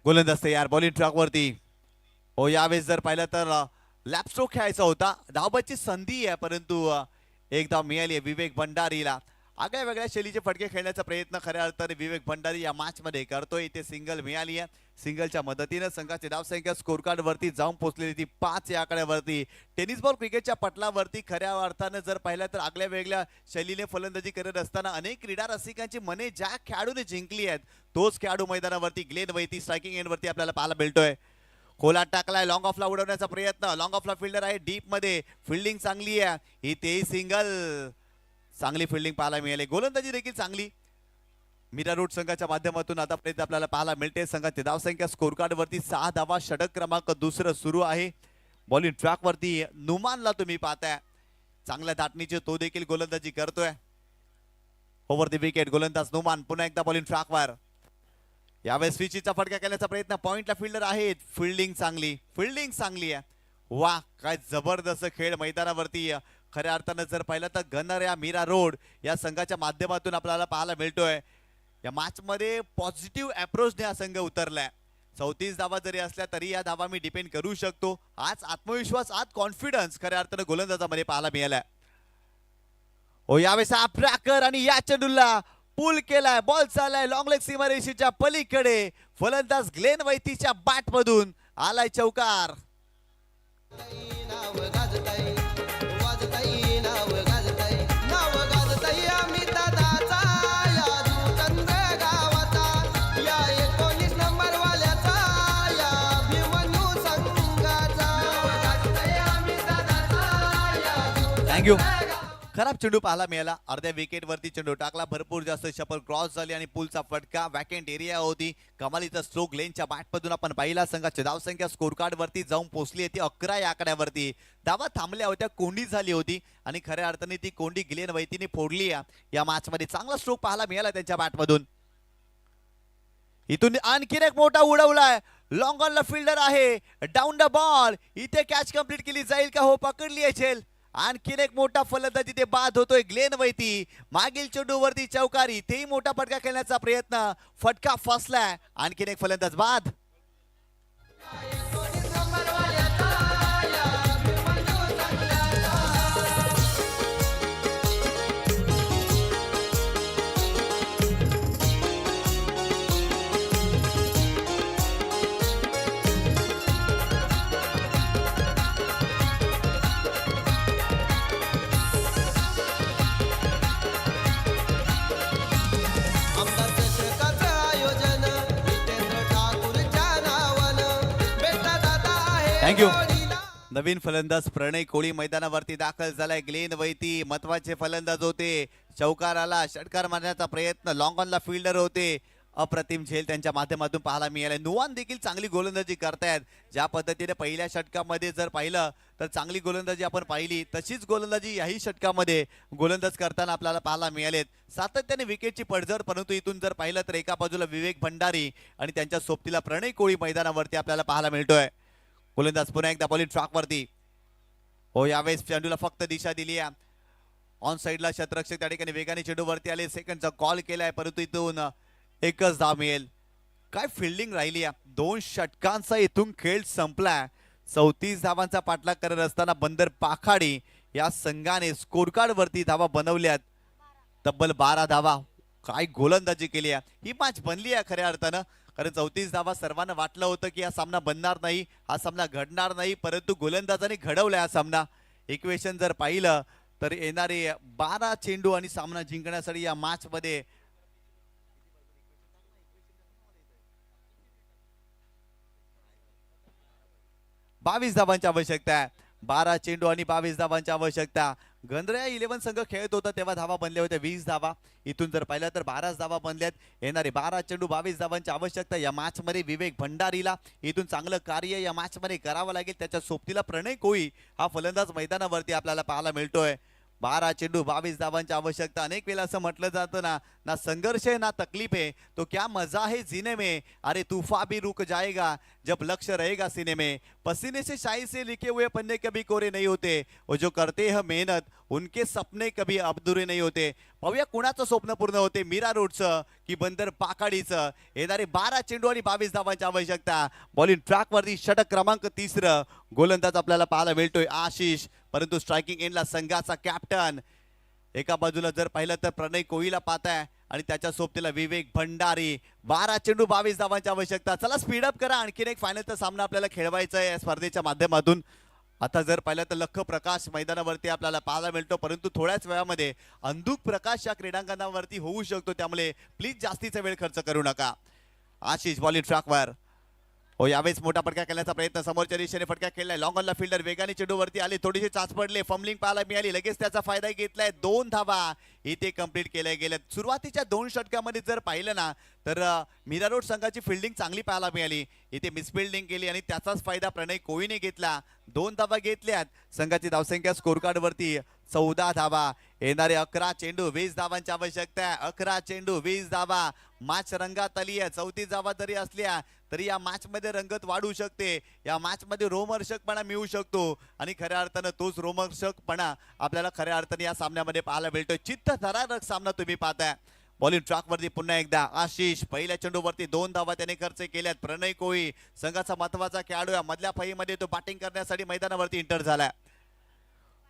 गोलंदाज तयार, बॉलिंग ट्रॅक वरती. हो यावेळेस जर पाहिलं तर लॅप स्ट्रोक खेळायचा होता, धावबाची संधी आहे परंतु एक धाव मिळाली आहे विवेक भंडारीला. आगळ्या वेगळ्या शैलीचे फटके खेळण्याचा प्रयत्न खऱ्या अर्थाने विवेक भंडारी या मॅच मध्ये करतोय. इथे सिंगल मिळाली आहे. सिंगलच्या मदतीने संघाची धावसंख्या स्कोर कार्ड वरती जाऊन पोहोचलेली ती 5 या आकड्यावरती. टेनिस बॉल क्रिकेटच्या पटलावरती खऱ्या अर्थानं जर पाहिलं तर आगळ्या वेगळ्या शैलीने फलंदाजी करत असताना अनेक क्रीडा रसिकांची मने ज्या खेळाडूने जिंकली आहेत तोच खेळाडू मैदानावरती ग्लेन वैती स्ट्रायकिंग एंड वरती आपल्याला पाहायला मिळतोय. खोला टाकलाय, लॉंग ऑफला उडवण्याचा प्रयत्न. लॉंग ऑफला फिल्डर आहे डीप मध्ये, फिल्डिंग चांगली आहे. इथे सिंगल, चांगली फिल्डिंग पाहायला मिळाली. गोलंदाजी देखील चांगली मीरा रोड संघाच्या माध्यमातून आतापर्यंत आपल्याला पाहायला मिळते. संघाची धावसंख्या स्कोर कार्ड वरती 6 धावा, षटक क्रमांक 2 सुरू आहे. बॉलिंग ट्रॅक वरती नुमानला तुम्ही पाहताय, चांगल्या दाटणीचे तो देखील गोलंदाजी करतोय. ओव्हर द विकेट गोलंदाज नुमान पुन्हा एकदा बॉलिंग ट्रॅकवर. यावेळेस स्विचचा फटका केल्याचा प्रयत्न, पॉइंटला फिल्डर आहेत. फिल्डिंग चांगली आहे. वा काय जबरदस्त खेळ मैदानावरती खऱ्या अर्थानं जर पाहिलं तर गणराया मीरा रोड या संघाच्या माध्यमातून आपल्याला पाहायला मिळतोय. या मॅच मध्ये पॉझिटिव्ह अप्रोचने हा संघ उतरलाय. 34 धावा जरी असल्या तरी या धावा मी डिपेंड करू शकतो. आज आत्मविश्वास, आज कॉन्फिडन्स खऱ्या अर्थानं गोलंदाजामध्ये पाहायला मिळालाय. हो यावेळेस हा प्रॅकर आणि या चेंडूला पुल केलाय, बॉल चाललाय लॉंग लेग सीमारेषेच्या पलीकडे. फलंदाज ग्लेन वैतीच्या बॅट मधून आलाय चौकार. नाव गाजताई वाजताई, नाव गाजताई, नाव गाजताई आम्ही दादाचा या जुचंद्र गावाचा, या 19 नंबर वाल्याचा, या अभिमन्यू संघाचा. नाव गाजताई आम्ही दादाचा या थँक्यू. खराब चेंडू पाहायला मिळाला. अर्ध्या विकेटवरती चेंडू टाकला, भरपूर जास्त शपल क्रॉस झाली आणि पुलचा फटका. वॅकेंट एरिया होती. कमालीचा स्ट्रोक लेनच्या बॅटमधून आपण पाहिला. संघाची धावसंख्या स्कोर कार्ड वरती जाऊन पोहोचली होती 11 या आकड्यावरती. धावा थांबल्या होत्या, कोंडी झाली होती आणि खऱ्या अर्थाने ती कोंडी ग्लेन वैतीने फोडली. या मॅच मध्ये चांगला स्ट्रोक पाहायला मिळाला त्यांच्या बॅटमधून. इथून आणखीन एक मोठा उडवलाय. लॉंग ऑनला फिल्डर आहे. Down the ball. इथे कॅच कंप्लीट केली जाईल का? हो, पकडली असेल. आणखीन एक मोठा फलंदाज तिथे बाद होतोय ग्लेन वैती. मागील चेंडूवरती चौकारी. इथेही मोठा फटका खेळण्याचा प्रयत्न. फटका फसलाय. आणखीन एक फलंदाज बाद. आमदार चषकाचं आयोजन जितेंद्र ठाकूरच्या नावानं. बेटा दादा आहे Thank you. जोडीला. नवीन फलंदाज प्रणय कोळी मैदानावरती दाखल झालाय. ग्लेन वैती महत्वाचे फलंदाज होते. चौकाराला षटकार मारण्याचा प्रयत्न. लॉंग ऑनला फिल्डर होते. अप्रतिम झेल त्यांच्या माध्यमातून पाहायला मिळाले. नुवान देखील चांगली गोलंदाजी करतायत. ज्या पद्धतीने पहिल्या षटकामध्ये जर पाहिलं तर चांगली गोलंदाजी आपण पाहिली, तशीच गोलंदाजी याही षटकामध्ये गोलंदाज करताना आपल्याला पाहायला मिळालेत. सातत्याने विकेटची पडझड. परंतु इथून जर पाहिलं तर एका बाजूला विवेक भंडारी आणि त्यांच्या सोबतीला प्रणय कोळी मैदानावरती आपल्याला पाहायला मिळतोय. गोलंदाज पुन्हा एकदा बॉलिंग ट्रॅकवरती. हो, यावेळेस चेंडूला फक्त दिशा दिली आहे. ऑन साईडला शतरक्षक त्या ठिकाणी वेगाने चेंडूवरती आले. सेकंडचा कॉल केलाय, परंतु इथून एकच धाव मिळेल. काय फिल्डिंग राहिली आहे. 2 षटकांचा इथून खेळ संपलाय. 34 धावांचा पाठलाग करत असताना बंदर पाखाडी या संघाने स्कोर कार्ड वरती धावा बनवल्यात. तब्बल 12 धावा. काय गोलंदाजी केली आहे. ही मॅच बनली आहे खऱ्या अर्थानं. कारण 34 धावा सर्वांना वाटलं होतं की हा सामना बनणार नाही, हा सामना घडणार नाही, परंतु गोलंदाजाने घडवलाय हा सामना. इक्वेशन जर पाहिलं तर येणारे 12 चेंडू आणि सामना जिंकण्यासाठी या मॅच मध्ये 22 धावांची आवश्यकता आहे. 12 चेंडू आणि 22 धावांची आवश्यकता. गंधर्या 11 संघ खेळत होता तेव्हा धावा बनल्या होत्या 20 धावा. इथून जर पाहिलं तर 12 धावा बनल्यात. येणारे 12 चेंडू 22 धावांची आवश्यकता. या मॅच मध्ये विवेक भंडारीला इथून चांगलं कार्य या मॅच मध्ये करावं लागेल. त्याच्या सोबतीला प्रणय कोळी हा फलंदाज मैदानावरती आपल्याला पाहायला मिळतोय. 12 चेंडू 22 धावांची आवश्यकता. अनेक वेळा असं म्हटलं जातं ना, ना संघर्ष है ना तकलीफ है तो क्या मजा है जीने में. अरे तूफा भी रुक जाएगा जब लक्ष्य रहेगा सीने में. पसीने से शाही से लिखे हुए पन्ने कभी कोरे नहीं होते. और जो करते हैं मेहनत उनके सपने कभी अधुरे नहीं होते. पाहूया कुणाचं स्वप्न पूर्ण होते, मीरा रोडचं की बंदर पाखाडीचं. येणारे 12 चेंडू आणि 22 धावांची आवश्यकता. बॉलिंग ट्रॅकवरती षटक क्रमांक 3 गोलंदाज आपल्याला पाहायला मिळतोय आशिष. परंतु स्ट्रायकिंग एंडला संघाचा कॅप्टन. एका बाजूला जर पाहिलं तर प्रणय कोळीला पाहताय आणि त्याच्या सोबतीला विवेक भंडारी. 12 चेंडू 22 धावांची आवश्यकता. चला स्पीडअप करा. आणखीन एक फायनलचा सामना आपल्याला खेळवायचा आहे या स्पर्धेच्या माध्यमातून. आता जर पाहिलं तर लख प्रकाश मैदानावरती आपल्याला पाहायला मिळतो, परंतु थोड्याच वेळामध्ये अंधुक प्रकाश या क्रीडांगणावरती होऊ शकतो. त्यामुळे प्लीज जास्तीचा वेळ खर्च करू नका. आशिष बॉलिंग ट्रॅकवर. हो, यावेळेस मोठा फटका खेळण्याचा प्रयत्न. समोरच्या दिशेने फटका खेळलाय. लॉंग ऑनला फिल्डर वेगाने चेंडूवरती आले. थोडीशी चाच पडले. फंबलिंग पाहायला मिळाली. लगेच त्याचा फायदा घेतलाय. 2 धावा इथे कंप्लीट केल्या गेल्या. सुरुवातीच्या 2 षटकामध्ये जर पाहिलं ना तर मीरा रोड संघाची फिल्डिंग चांगली पाहायला मिळाली. इथे मिसफिल्डिंग केली आणि त्याचाच फायदा प्रणय कोळीने घेतला. 2 धावा घेतल्यात. संघाची धावसंख्या स्कोर कार्ड वरती 14 धावा. येणारे 11 चेंडू 20 धावांची आवश्यकता आहे. 11 चेंडू 20 धावा. मॅच रंगात आली आहे. 34 धावा जरी असल्या तरी या मॅच मध्ये रंगत वाढू शकते. या मॅच मध्ये रोमहर्षकपणा मिळू शकतो आणि खऱ्या अर्थानं तोच रोमहर्षकपणा आपल्याला खऱ्या अर्थाने या सामन्यामध्ये पाहायला मिळतोय. चित्तथरारक सामना तुम्ही पाहताय. बॉलिंग ट्रॅकवरती पुन्हा एकदा आशिष. पहिल्या चेंडूवरती 2 धावा त्याने खर्च केल्यात. प्रणय कोळी संघाचा महत्वाचा खेळाडू आहे. मधल्या फळीमध्ये तो बॅटिंग करण्यासाठी मैदानावरती एंटर झालाय.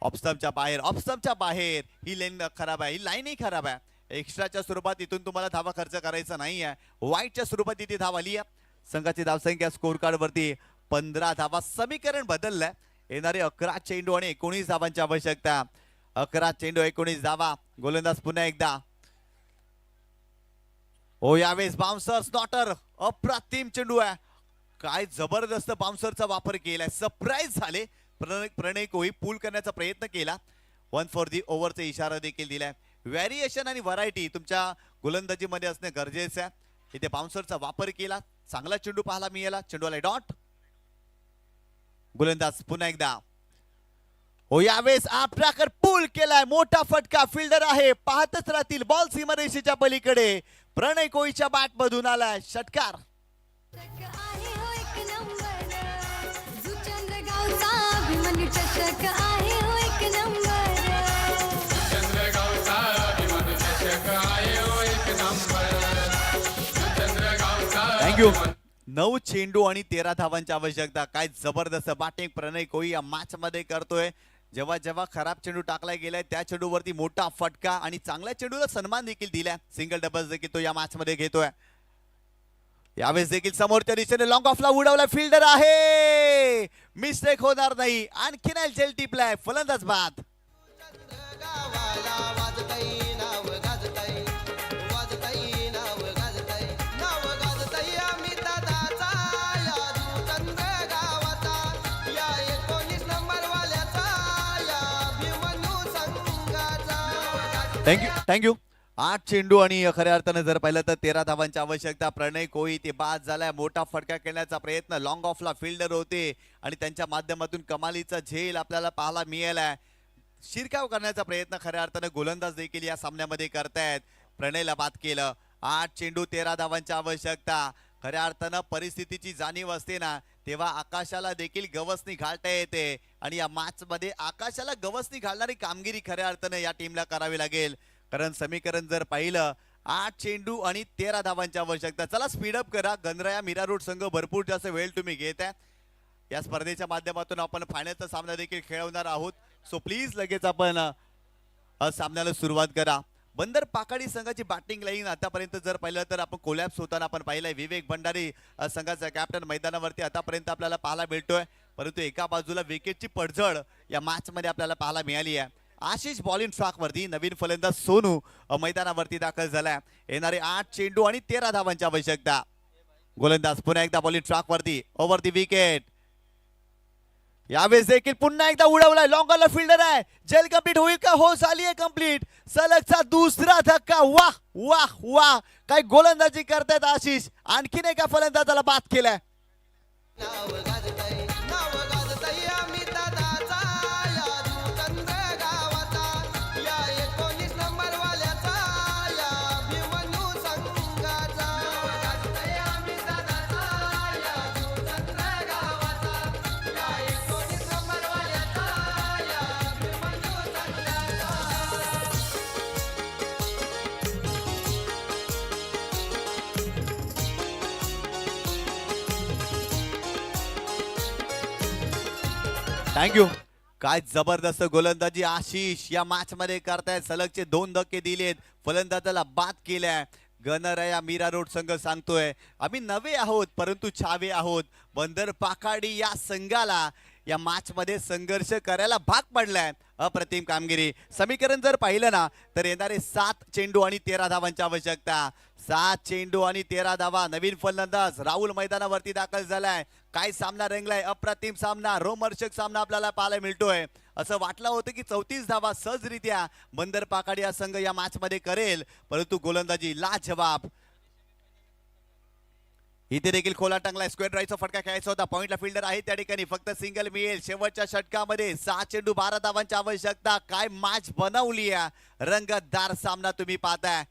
ऑफस्टंपच्या बाहेर ही लेन खराब आहे. ही लाईनही खराब आहे. एक्स्ट्राच्या स्वरूपात इथून तुम्हाला धावा खर्च करायचा नाही आहे. वाईटच्या स्वरूपात इथे धाव आली आहे. संघाची धावसंख्या स्कोर कार्ड वरती 15 धावा. समीकरण बदललंय. येणारे 11 चेंडू आणि 19 धावांची आवश्यकता. 11 चेंडू 19 धावा. गोलंदाज पुन्हा एकदा. हो, यावेळेस बाउन्सर्स नॉटर. अप्रतिम चेंडू आहे. काय जबरदस्त बाउन्सरचा वापर केलाय. सरप्राईज झाले. प्रणय कोळी पूल करण्याचा प्रयत्न केला. 1 फॉर दी ओव्हरचा इशारा देखील दिलाय. व्हॅरिएशन आणि व्हरायटी तुमच्या गोलंदाजीमध्ये असणे गरजेचं आहे. इथे बाउन्सरचा वापर केला, चांगला चेंडू पाहायला मिळाला, चेंडूला डॉट. गोलंदाज पुन्हा एकदा हो, यावेळेस आपल्याकर पूल केलाय, मोठा फटका, फिल्डर आहे, पाहतच राहतील. बॉल सीमारेषेच्या पलीकडे प्रणय कोळीच्या बॅट मधून आलाय षटकार. आहे हो एक नंबर जुचंद्र गावचा अभिमन्यू चषक आहे हो एक नंबर चंद्रगावचा अभिमन्यू चषक आहे हो एक नंबर. चंद्रगावचा थँक्यू. 9 चेंडू आणि 13 धावांची आवश्यकता. काय जबरदस्त बॅटिंग प्रणय कोळी या मॅच मध्ये करतोय. जेव्हा जेव्हा खराब चेंडू टाकला गेलाय त्या चेंडूवरती मोठा फटका आणि चांगल्या चेंडूला सन्मान देखील दिलाय. सिंगल डबल्स देखील तो या मॅच मध्ये घेतोय. यावेळेस देखील समोरच्या दिशेने लॉंग ऑफला उडवला, फिल्डर आहे, मिस्टेक होणार नाही. आणखीन झेल टिपलाय, फलंदाज बाद. गावाला वाजताई नाव गाजताई वाजताई नाव गाजताई नाव गाजताई आम्ही दादाचा या जुचंद्र गावाचा या 19 नंबर वाल्याचा या अभिमन्यू संघाचा. थँक्यू. 8 चेंडू आणि खऱ्या अर्थानं जर पाहिलं तर 13 धावांची आवश्यकता. प्रणय कोळी ते बाद झालाय. मोठा फटका खेळण्याचा प्रयत्न, लॉंग ऑफला फिल्डर होते आणि त्यांच्या माध्यमातून कमालीचा झेल आपल्याला पाहायला मिळालाय. शिरकाव करण्याचा प्रयत्न खऱ्या अर्थानं गोलंदाज देखील या सामन्यामध्ये करतायत. प्रणयला बाद केलं. 8 चेंडू 13 धावांची आवश्यकता. खऱ्या अर्थानं परिस्थितीची जाणीव असते ना, तेव्हा आकाशाला देखील गवसणी घालता येते आणि या मॅच मध्ये आकाशाला गवसणी घालणारी कामगिरी खऱ्या अर्थानं या टीमला करावी लागेल. कारण समीकरण जर पाहिलं, 8 चेंडू आणि 13 धावांची आवश्यकता. चला स्पीडअप करा. गणराया मीरा रोड संघ भरपूर जास्त वेळ तुम्ही घेत आहे. या स्पर्धेच्या माध्यमातून आपण फायनलचा सामना देखील खेळवणार आहोत. सो प्लीज लगेच आपण सामन्याला सुरुवात करा. बंदर पाकाडी संघाची बॅटिंग लाईन आतापर्यंत जर पाहिलं तर आपण कोलॅप्स होताना आपण पाहिलंय. विवेक भंडारी संघाचा कॅप्टन मैदानावरती आतापर्यंत आपल्याला पाहायला मिळतोय, परंतु एका बाजूला विकेटची पडझड या मॅच मध्ये आपल्याला पाहायला मिळाली आहे. आशिष बॉलिंग ट्रॅकवरती, नवीन फलंदाज सोनू मैदानावरती दाखल झालाय. येणारे 8 चेंडू आणि 13 धावांची आवश्यकता. गोलंदाज पुन्हा एकदा बॉलिंग ट्रॅकवरती, ओव्हर दी विकेट. यावेळेस देखील पुन्हा एकदा उडवलाय, लॉंगरला फिल्डर आहे. जेल कंप्लीट होईल का? हो, झाली आहे कंप्लीट. सलगचा दुसरा धक्का. वाह वाह वाह, काय गोलंदाजी करतायत आशिष. आणखीन एका फलंदाजाला बाद केलाय. नाव गाजताई आम्ही दादाचा या जुचंद्र गावाचा या 19 नंबर वाल्याचा या अभिमन्यू संघाचा. गाजताई आम्ही दादाचा या जुचंद्र गावाचा या 19 नंबर वाल्याचा या अभिमन्यू संघाचा. थँक्यू. काय जबरदस्त गोलंदाजी आशिष या मॅच मध्ये करतायत. सलगचे 2 धक्के दिलेत, फलंदाजाला बाद केलाय. गणराया मीरा रोड संघ सांगतोय, आम्ही नवे आहोत परंतु छावे आहोत. बंदर पाकाडी या संघाला या मॅच मध्ये संघर्ष करायला भाग पडलाय. अप्रतिम कामगिरी. समीकरण जर पाहिलं ना तर येणारे 7 चेंडू आणि 13 धावांची आवश्यकता. 7 चेंडू आणि 13 धावा. नवीन फलंदाज राहुल मैदानावरती दाखल झालाय. काय सामना रंगलाय, अप्रतिम सामना, रोमहर्षक सामना आपल्याला पाहायला मिळतोय. असं वाटलं होतं की 34 धावा सहजरित्या बंदर पाकाडी हा संघ या मॅच मध्ये करेल, परंतु गोलंदाजी लाजवाब. इथे देखील खोला टांगलाय. स्क्वेअर ड्राईव्हचा फटका खेळायचा होता. पॉइंटला फिल्डर आहे त्या ठिकाणी, फक्त सिंगल मिळेल. शेवटच्या षटकामध्ये 6 चेंडू 12 धावांची आवश्यकता. काय मॅच बनवली आहे. रंगतदार सामना तुम्ही पाहताय.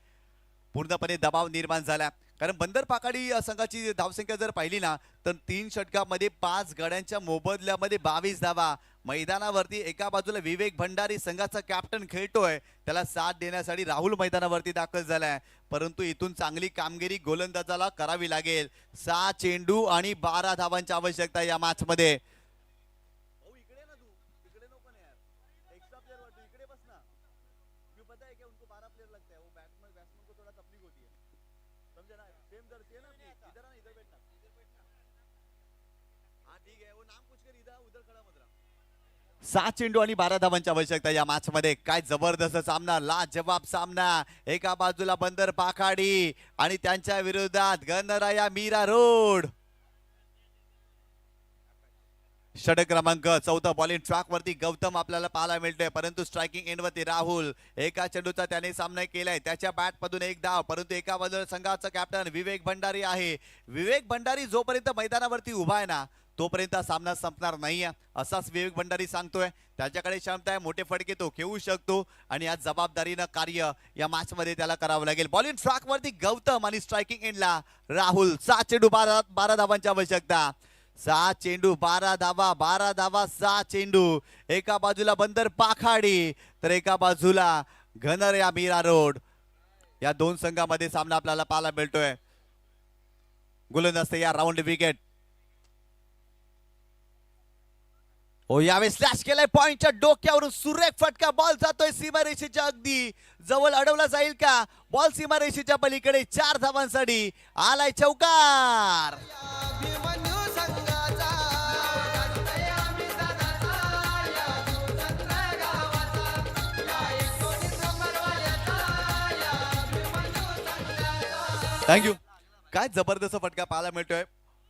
पूर्णपणे दबाव निर्माण झाला. कारण बंदर पाकाडी संघाची धावसंख्या जर पाहिली ना तर 3 षटकामध्ये 5 गड्यांच्या मोबदल्यामध्ये 22 धावा. मैदानावरती एका बाजूला विवेक भंडारी संघाचा कॅप्टन खेळतोय, त्याला साथ देण्यासाठी राहुल मैदानावरती दाखल झालाय. परंतु इथून चांगली कामगिरी गोलंदाजाला करावी लागेल. 6 चेंडू आणि 12 धावांची आवश्यकता या मॅच मध्ये. सात चेंडू आणि 12 धावांची आवश्यकता या मॅच मध्ये. काय जबरदस्त सामना, लाजवाब सामना. एका बाजूला बंदर पाखाडी आणि त्यांच्या विरोधात गणराया मीरा रोड. षटक क्रमांक 14 बॉलिंग ट्रॅक वरती गौतम आपल्याला पाहायला मिळतोय, परंतु स्ट्रायकिंग एंड वरती राहुल. एका चेंडूचा त्याने सामना केलाय, त्याच्या बॅट मधून एक धाव, परंतु एका बाजूला संघाचा कॅप्टन विवेक भंडारी आहे. विवेक भंडारी जोपर्यंत मैदानावरती उभा आहे ना तोपर्यंत सामना संपणार नाहीये असाच विवेक भंडारी सांगतोय. त्याच्याकडे क्षमता आहे, मोठे फटके तो खेळू शकतो आणि आज जबाबदारीनं कार्य या मॅच मध्ये त्याला करावं लागेल. बॉलिंग ट्रॅक वरती गौतम आणि स्ट्रायकिंग एंडला राहुल. 7 चेंडू 12 धावांची आवश्यकता. 7 चेंडू 12 धावा, 12 धावा 6 चेंडू. एका बाजूला बंदर पाखाडी तर एका बाजूला घनर्या मीरा रोड. या दोन संघामध्ये सामना आपल्याला पाहायला मिळतोय. गोलंदाज या राऊंड विकेट. हो यावेळी स्लॅश केलाय पॉइंटच्या डोक्यावरून, सुरेख फटका. बॉल जातोय सीमारेषेच्या अगदी जवळ, अडवला जाईल का? बॉल सीमारेषेच्या पलीकडे. 4 धावांसाठी आलाय चौकार. अभिमन्यू संघाचा जाणतोय आम्ही सदाचा, या जुचंद्र गावाचा, या 19 नंबरवाल्याचा, या अभिमन्यू संघाचा. थँक्यू. काय जबरदस्त फटका पाहायला मिळतोय.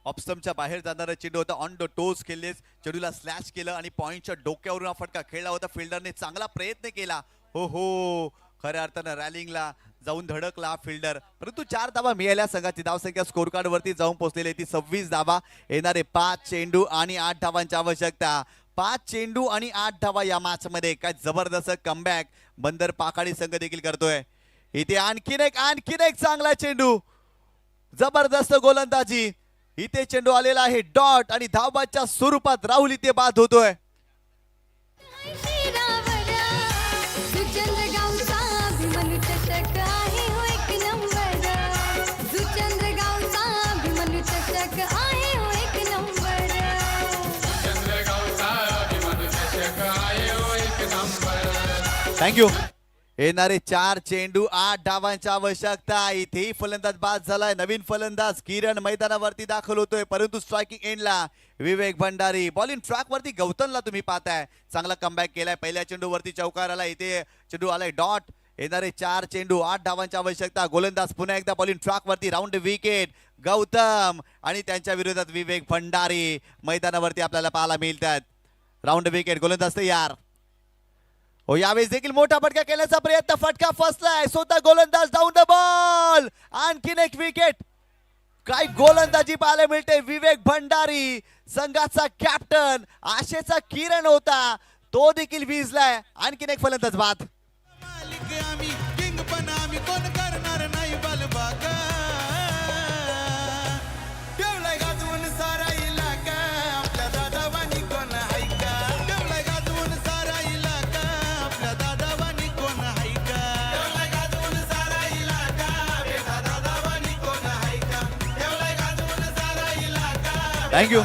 ऑप्स्टमच्या बाहेर जाणारा चेंडू होता, ऑन द टोज खेळलेस, चेंडूला स्लॅश केलं आणि पॉइंटच्या डोक्यावरून हा फटका खेळला होता. फिल्डरने चांगला प्रयत्न केला. हो खऱ्या अर्थानं रॅलिंगला जाऊन धडकला फिल्डर, परंतु 4 धावा मिळाल्या. संघाची धावसंख्या स्कोर कार्ड वरती जाऊन पोहोचलेली ती 26 धावा. येणारे 5 चेंडू आणि 8 धावांची आवश्यकता. 5 चेंडू आणि 8 धावा या मॅच मध्ये. काय जबरदस्त कमबॅक बंदर पाखाडी संघ देखील करतोय. इथे आणखीन एक चांगला चेंडू, जबरदस्त गोलंदाजी. इथे चेंडू आलेला आहे डॉट आणि धावबाच्या स्वरूपात राहुल इथे बाद होतोय. शिरावरा जुचंद्र गावचा अभिमन्यू चषक आहे हो एक नंबर. जुचंद्र गावचा अभिमन्यू चषक आहे हो एक नंबर. चंद्रगावचा अभिमन्यू चषक आहे हो एक नंबर. थँक्यू. येणारे 4 चेंडू 8 धावांची आवश्यकता. इथेही फलंदाज बाद झालाय. नवीन फलंदाज किरण मैदानावरती दाखल होतोय, परंतु स्ट्रायकिंग एंडला विवेक भंडारी. बॉलिंग ट्रॅक वरती गौतमला तुम्ही पाहताय, चांगला कमबॅक केलाय. पहिल्या चेंडू वरती चौकार आला, इथे चेंडू आलाय डॉट. येणारे 4 चेंडू 8 धावांची आवश्यकता. गोलंदाज पुन्हा एकदा बॉलिंग ट्रॅक वरती. राऊंड विकेट गौतम आणि त्यांच्या विरोधात विवेक भंडारी मैदानावरती आपल्याला पाहायला मिळतात. राऊंड विकेट, गोलंदाज तयार. हो यावेळेस देखील मोठा फटका केल्याचा प्रयत्न, फटका फसलाय. स्वतः गोलंदाज डाऊन द बॉल. आणखीन एक विकेट. काय गोलंदाजी पाहायला मिळते. विवेक भंडारी संघाचा कॅप्टन, आशेचा किरण होता, तो देखील भिजलाय. आणखीन एक फलंदाज बाद. मालिक आम्ही किंग पण आम्ही कोण करणार नाही बलबाग. ठेवलाय गाजवून सारा इलाका, आपल्या दादावानी कोण हाय का? ठेवलाय गाजवून सारा इलाका, आपल्या दादावानी कोण हाय का? ठेवलाय गाजवून सारा इलाका, आपल्या दादावानी कोण हाय का? ठेवलाय गाजवून सारा इलाका. थँक्यू.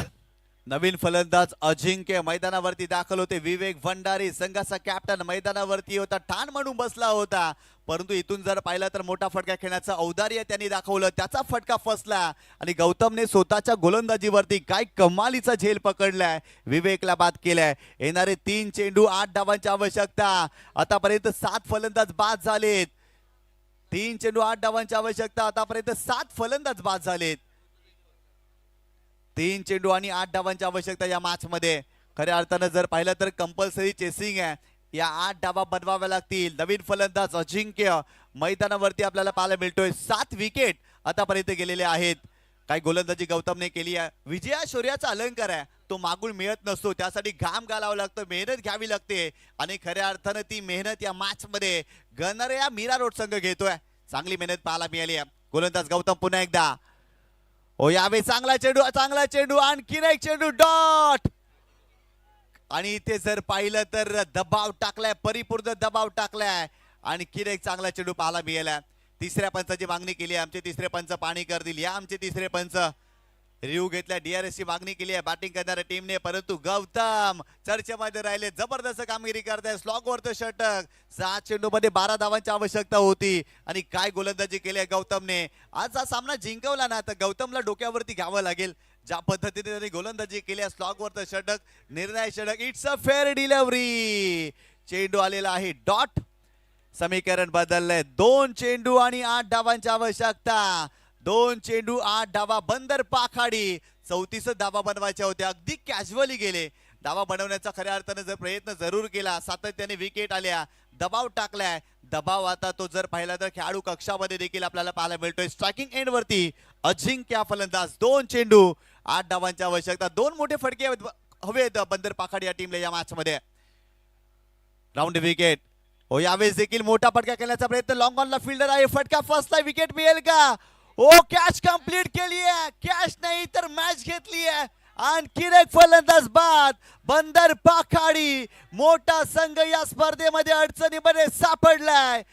नवीन फलंदाज अजिंक्य मैदानावरती दाखल होते. विवेक भंडारी संघाचा कॅप्टन मैदानावरती होता, ठाण म्हणून बसला होता, परंतु इथून जर पाहिलं तर मोठा फटका खेळण्याचं औदार्य त्यांनी दाखवलं. त्याचा फटका फसला आणि गौतमने स्वतःच्या गोलंदाजीवरती काय कमालीचा झेल पकडलाय, विवेकला बाद केलाय. येणारे 3 चेंडू 8 धावांची आवश्यकता. आतापर्यंत 7 फलंदाज बाद झालेत. 3 चेंडू 8 धावांची आवश्यकता. आतापर्यंत 7 फलंदाज बाद झालेत. 3 चेंडू आणि 8 धावांची आवश्यकता या मॅच मध्ये. खऱ्या अर्थानं जर पाहिलं तर कंपल्सरी चेसिंग आहे. या 8 धावा बनवाव्या लागतील. नवीन फलंदाज अजिंक्य मैदानावरती आपल्याला पाहायला मिळतोय. 7 विकेट आतापर्यंत गेलेले आहेत. काय गोलंदाजी गौतमने केली आहे. विजया शौर्याचा अलंकार आहे, तो मागून मिळत नसतो. त्यासाठी घाम घालावा लागतो, मेहनत घ्यावी लागते आणि खऱ्या अर्थानं ती मेहनत या मॅच मध्ये गनर्या मीरा रोड संघ घेतोय. चांगली मेहनत पाहायला मिळाली आहे. गोलंदाज गौतम पुन्हा एकदा. हो यावेळी चांगला चेंडू, आणखीन एक चेंडू डॉट. आणि इथे जर पाहिलं तर दबाव टाकलाय, परिपूर्ण दबाव टाकलाय. आणखीन एक चांगला चेंडू पाहायला मिळाला. तिसऱ्या पंचाची मागणी केली आहे. आमचे तिसरे पंच पाणी करतील. या आमचे तिसरे पंच रिव्ह्यू घेतल्या, DRS ची मागणी केली आहे बॅटिंग करणाऱ्या टीमने, परंतु गौतम चर्चेमध्ये राहिले. जबरदस्त कामगिरी करताय. स्लॉग वरचं षटक. 7 चेंडू मध्ये 12 धावांची आवश्यकता होती आणि काय गोलंदाजी केली आहे गौतमने. आज हा सामना जिंकवला ना तर गौतमला डोक्यावरती घ्यावं लागेल. ज्या पद्धतीने त्यांनी गोलंदाजी केली आहे, स्लॉग वरचं षटक, निर्णायक षटक. It's a fair delivery. चेंडू आलेला आहे डॉट. समीकरण बदललंय. 2 चेंडू आणि 8 धावांची आवश्यकता. 2 चेंडू 8 धावा. बंदर पाखाडी 34 धावा बनवायच्या होत्या, अगदी कॅज्युअली गेले. धावा बनवण्याचा खऱ्या अर्थाने जर प्रयत्न जरूर केला, सातत्याने विकेट आल्या, दबाव टाकलाय. दबाव आता तो जर पाहिला तर खेळाडू कक्षामध्ये देखील आपल्याला पाहायला मिळतोय. स्ट्रायकिंग एंड वरती अजिंक्य फलंदाज, 2 चेंडू 8 धावांची आवश्यकता. 2 मोठे फटके हवेत बंदर पाखाडी या टीमला या मॅच मध्ये. Round wicket. हो, यावेळेस देखील मोठा फटका खेळण्याचा प्रयत्न. लॉंग ऑनला फिल्डर आहे, फटका फसला, विकेट मिळेल का? ओ, कॅच कंप्लीट केली आहे. कॅच नाही तर मॅच घेतली आहे. आणखीन एक फलंदाज बाद. बंदर पाखाडी मोठा संघ या स्पर्धेमध्ये अडचणीमध्ये सापडलाय.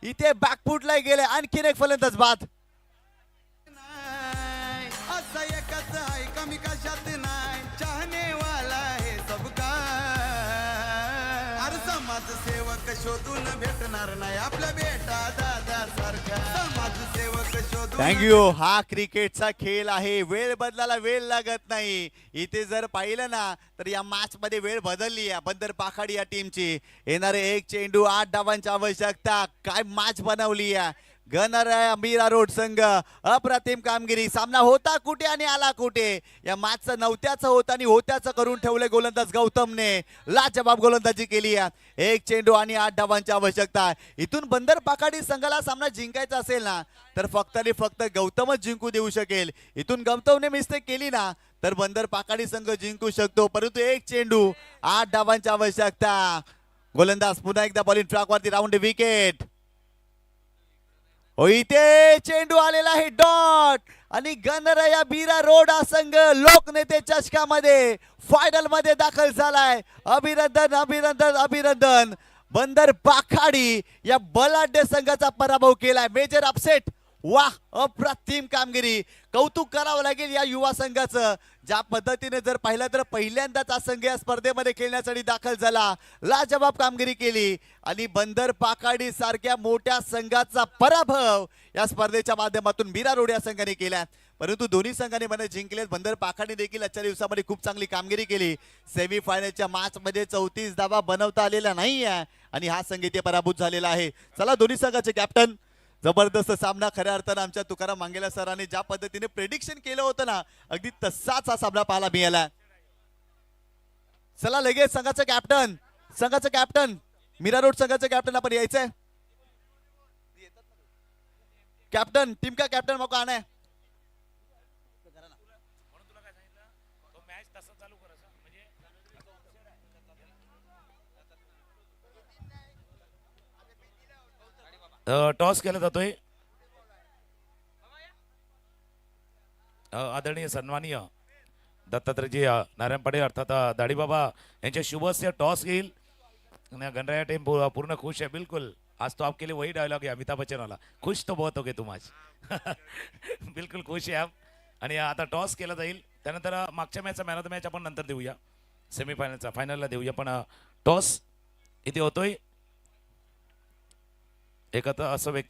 इथे बॅकफुटला गेले. आणखीन एक फलंदाज बाद. नाही, असं एकच आहे कमी कशात नाही, चाहने वाला है सबका. अरे समाजसेवक शोधून भेटणार नाही आपल्या बेटा दादा सारखा. समाजसेवक शोधून. थँक्यू. हा क्रिकेटचा खेळ आहे, वेळ बदलायला वेळ लागत नाही. इथे जर पाहिलं ना तर या मॅच मध्ये वेळ बदलली आहे बंदर पाखाडी या टीमची. येणारे 1 चेंडू 8 धावांची आवश्यकता. काय मॅच बनवली आहे. गणराया मीरा रोड संघ, अप्रतिम कामगिरी. सामना होता कुठे आणि आला कुठे. या मॅचचं नव्हत्याचं होतं आणि होत्याचं करून ठेवले गोलंदाज गौतमने. लाजवाब गोलंदाजी केली आहे. 1 चेंडू आणि 8 धावांची आवश्यकता. इथून बंदर पाखाडी संघाला सामना जिंकायचा असेल ना तर फक्त आणि फक्त गौतमच जिंकू देऊ शकेल. इथून गौतमने मिस्टेक केली ना तर बंदर पाखाडी संघ जिंकू शकतो. परंतु 1 चेंडू 8 धावांची आवश्यकता. गोलंदाज पुन्हा एकदा बॉलिंग ट्रॅक वरती. Round wicket. इथे चेंडू आलेला आहे डॉट आणि गणराया बीरा रोड हा संघ लोकनेते चषकामध्ये फायनल मध्ये दाखल झालाय. अभिनंदन अभिनंदन अभिनंदन. बंदर पाखाडी या बलाढ्य संघाचा पराभव केलाय. Major upset. वाह, अप्रतिम कामगिरी. कौतुक करावं लागेल या युवा संघाचं. ज्या पद्धतीने जर पाहिलं तर पहिल्यांदाच हा संघ या स्पर्धेमध्ये खेळण्यासाठी दाखल झाला. लाजवाब कामगिरी केली आणि बंदर पाखाडी सारख्या मोठ्या संघाचा पराभव या स्पर्धेच्या माध्यमातून मीरा रोड या संघाने केला. परंतु दोन्ही संघाने मध्ये जिंकले. बंदर पाखाडी देखील आजच्या दिवसामध्ये खूप चांगली कामगिरी केली. सेमी फायनलच्या मॅच मध्ये 34 धावा बनवता आलेल्या नाही आहे आणि हा संघ इथे पराभूत झालेला आहे. चला, दोन्ही संघाचे कॅप्टन. जबरदस्त सामना. खऱ्या अर्थानं आमच्या तुकाराम मांगेला सरांनी ज्या पद्धतीने प्रेडिक्शन केलं होतं ना अगदी तसाच हा सामना पाहायला मिळाला. चला लगेच संघाचं कॅप्टन मीरा रोड संघाचं कॅप्टन आपण यायचंय. कॅप्टन टीम का कॅप्टन मग आना है. टॉस केला जातोय. आदरणीय सन्माननीय दत्तात्रयजी नारायण पाटील अर्थात दाढीबाबा यांच्या शुभ हस्ते टॉस घेईल. गणराया टीम पूर्ण खुश आहे. बिल्कुल आज तो आपके लिए वही डायलॉग है अमिताभ बच्चन वाला, खुश तो बहुत होगे तुम आज. बिल्कुल खुश आहे आप. आणि आता टॉस केला जाईल. त्यानंतर मागच्या मॅचचा मॅन ऑफ द मॅच आपण नंतर देऊया. सेमीफायनलचा फायनलला देऊया. पण टॉस इथे होतोय. एक असं व्यक्ती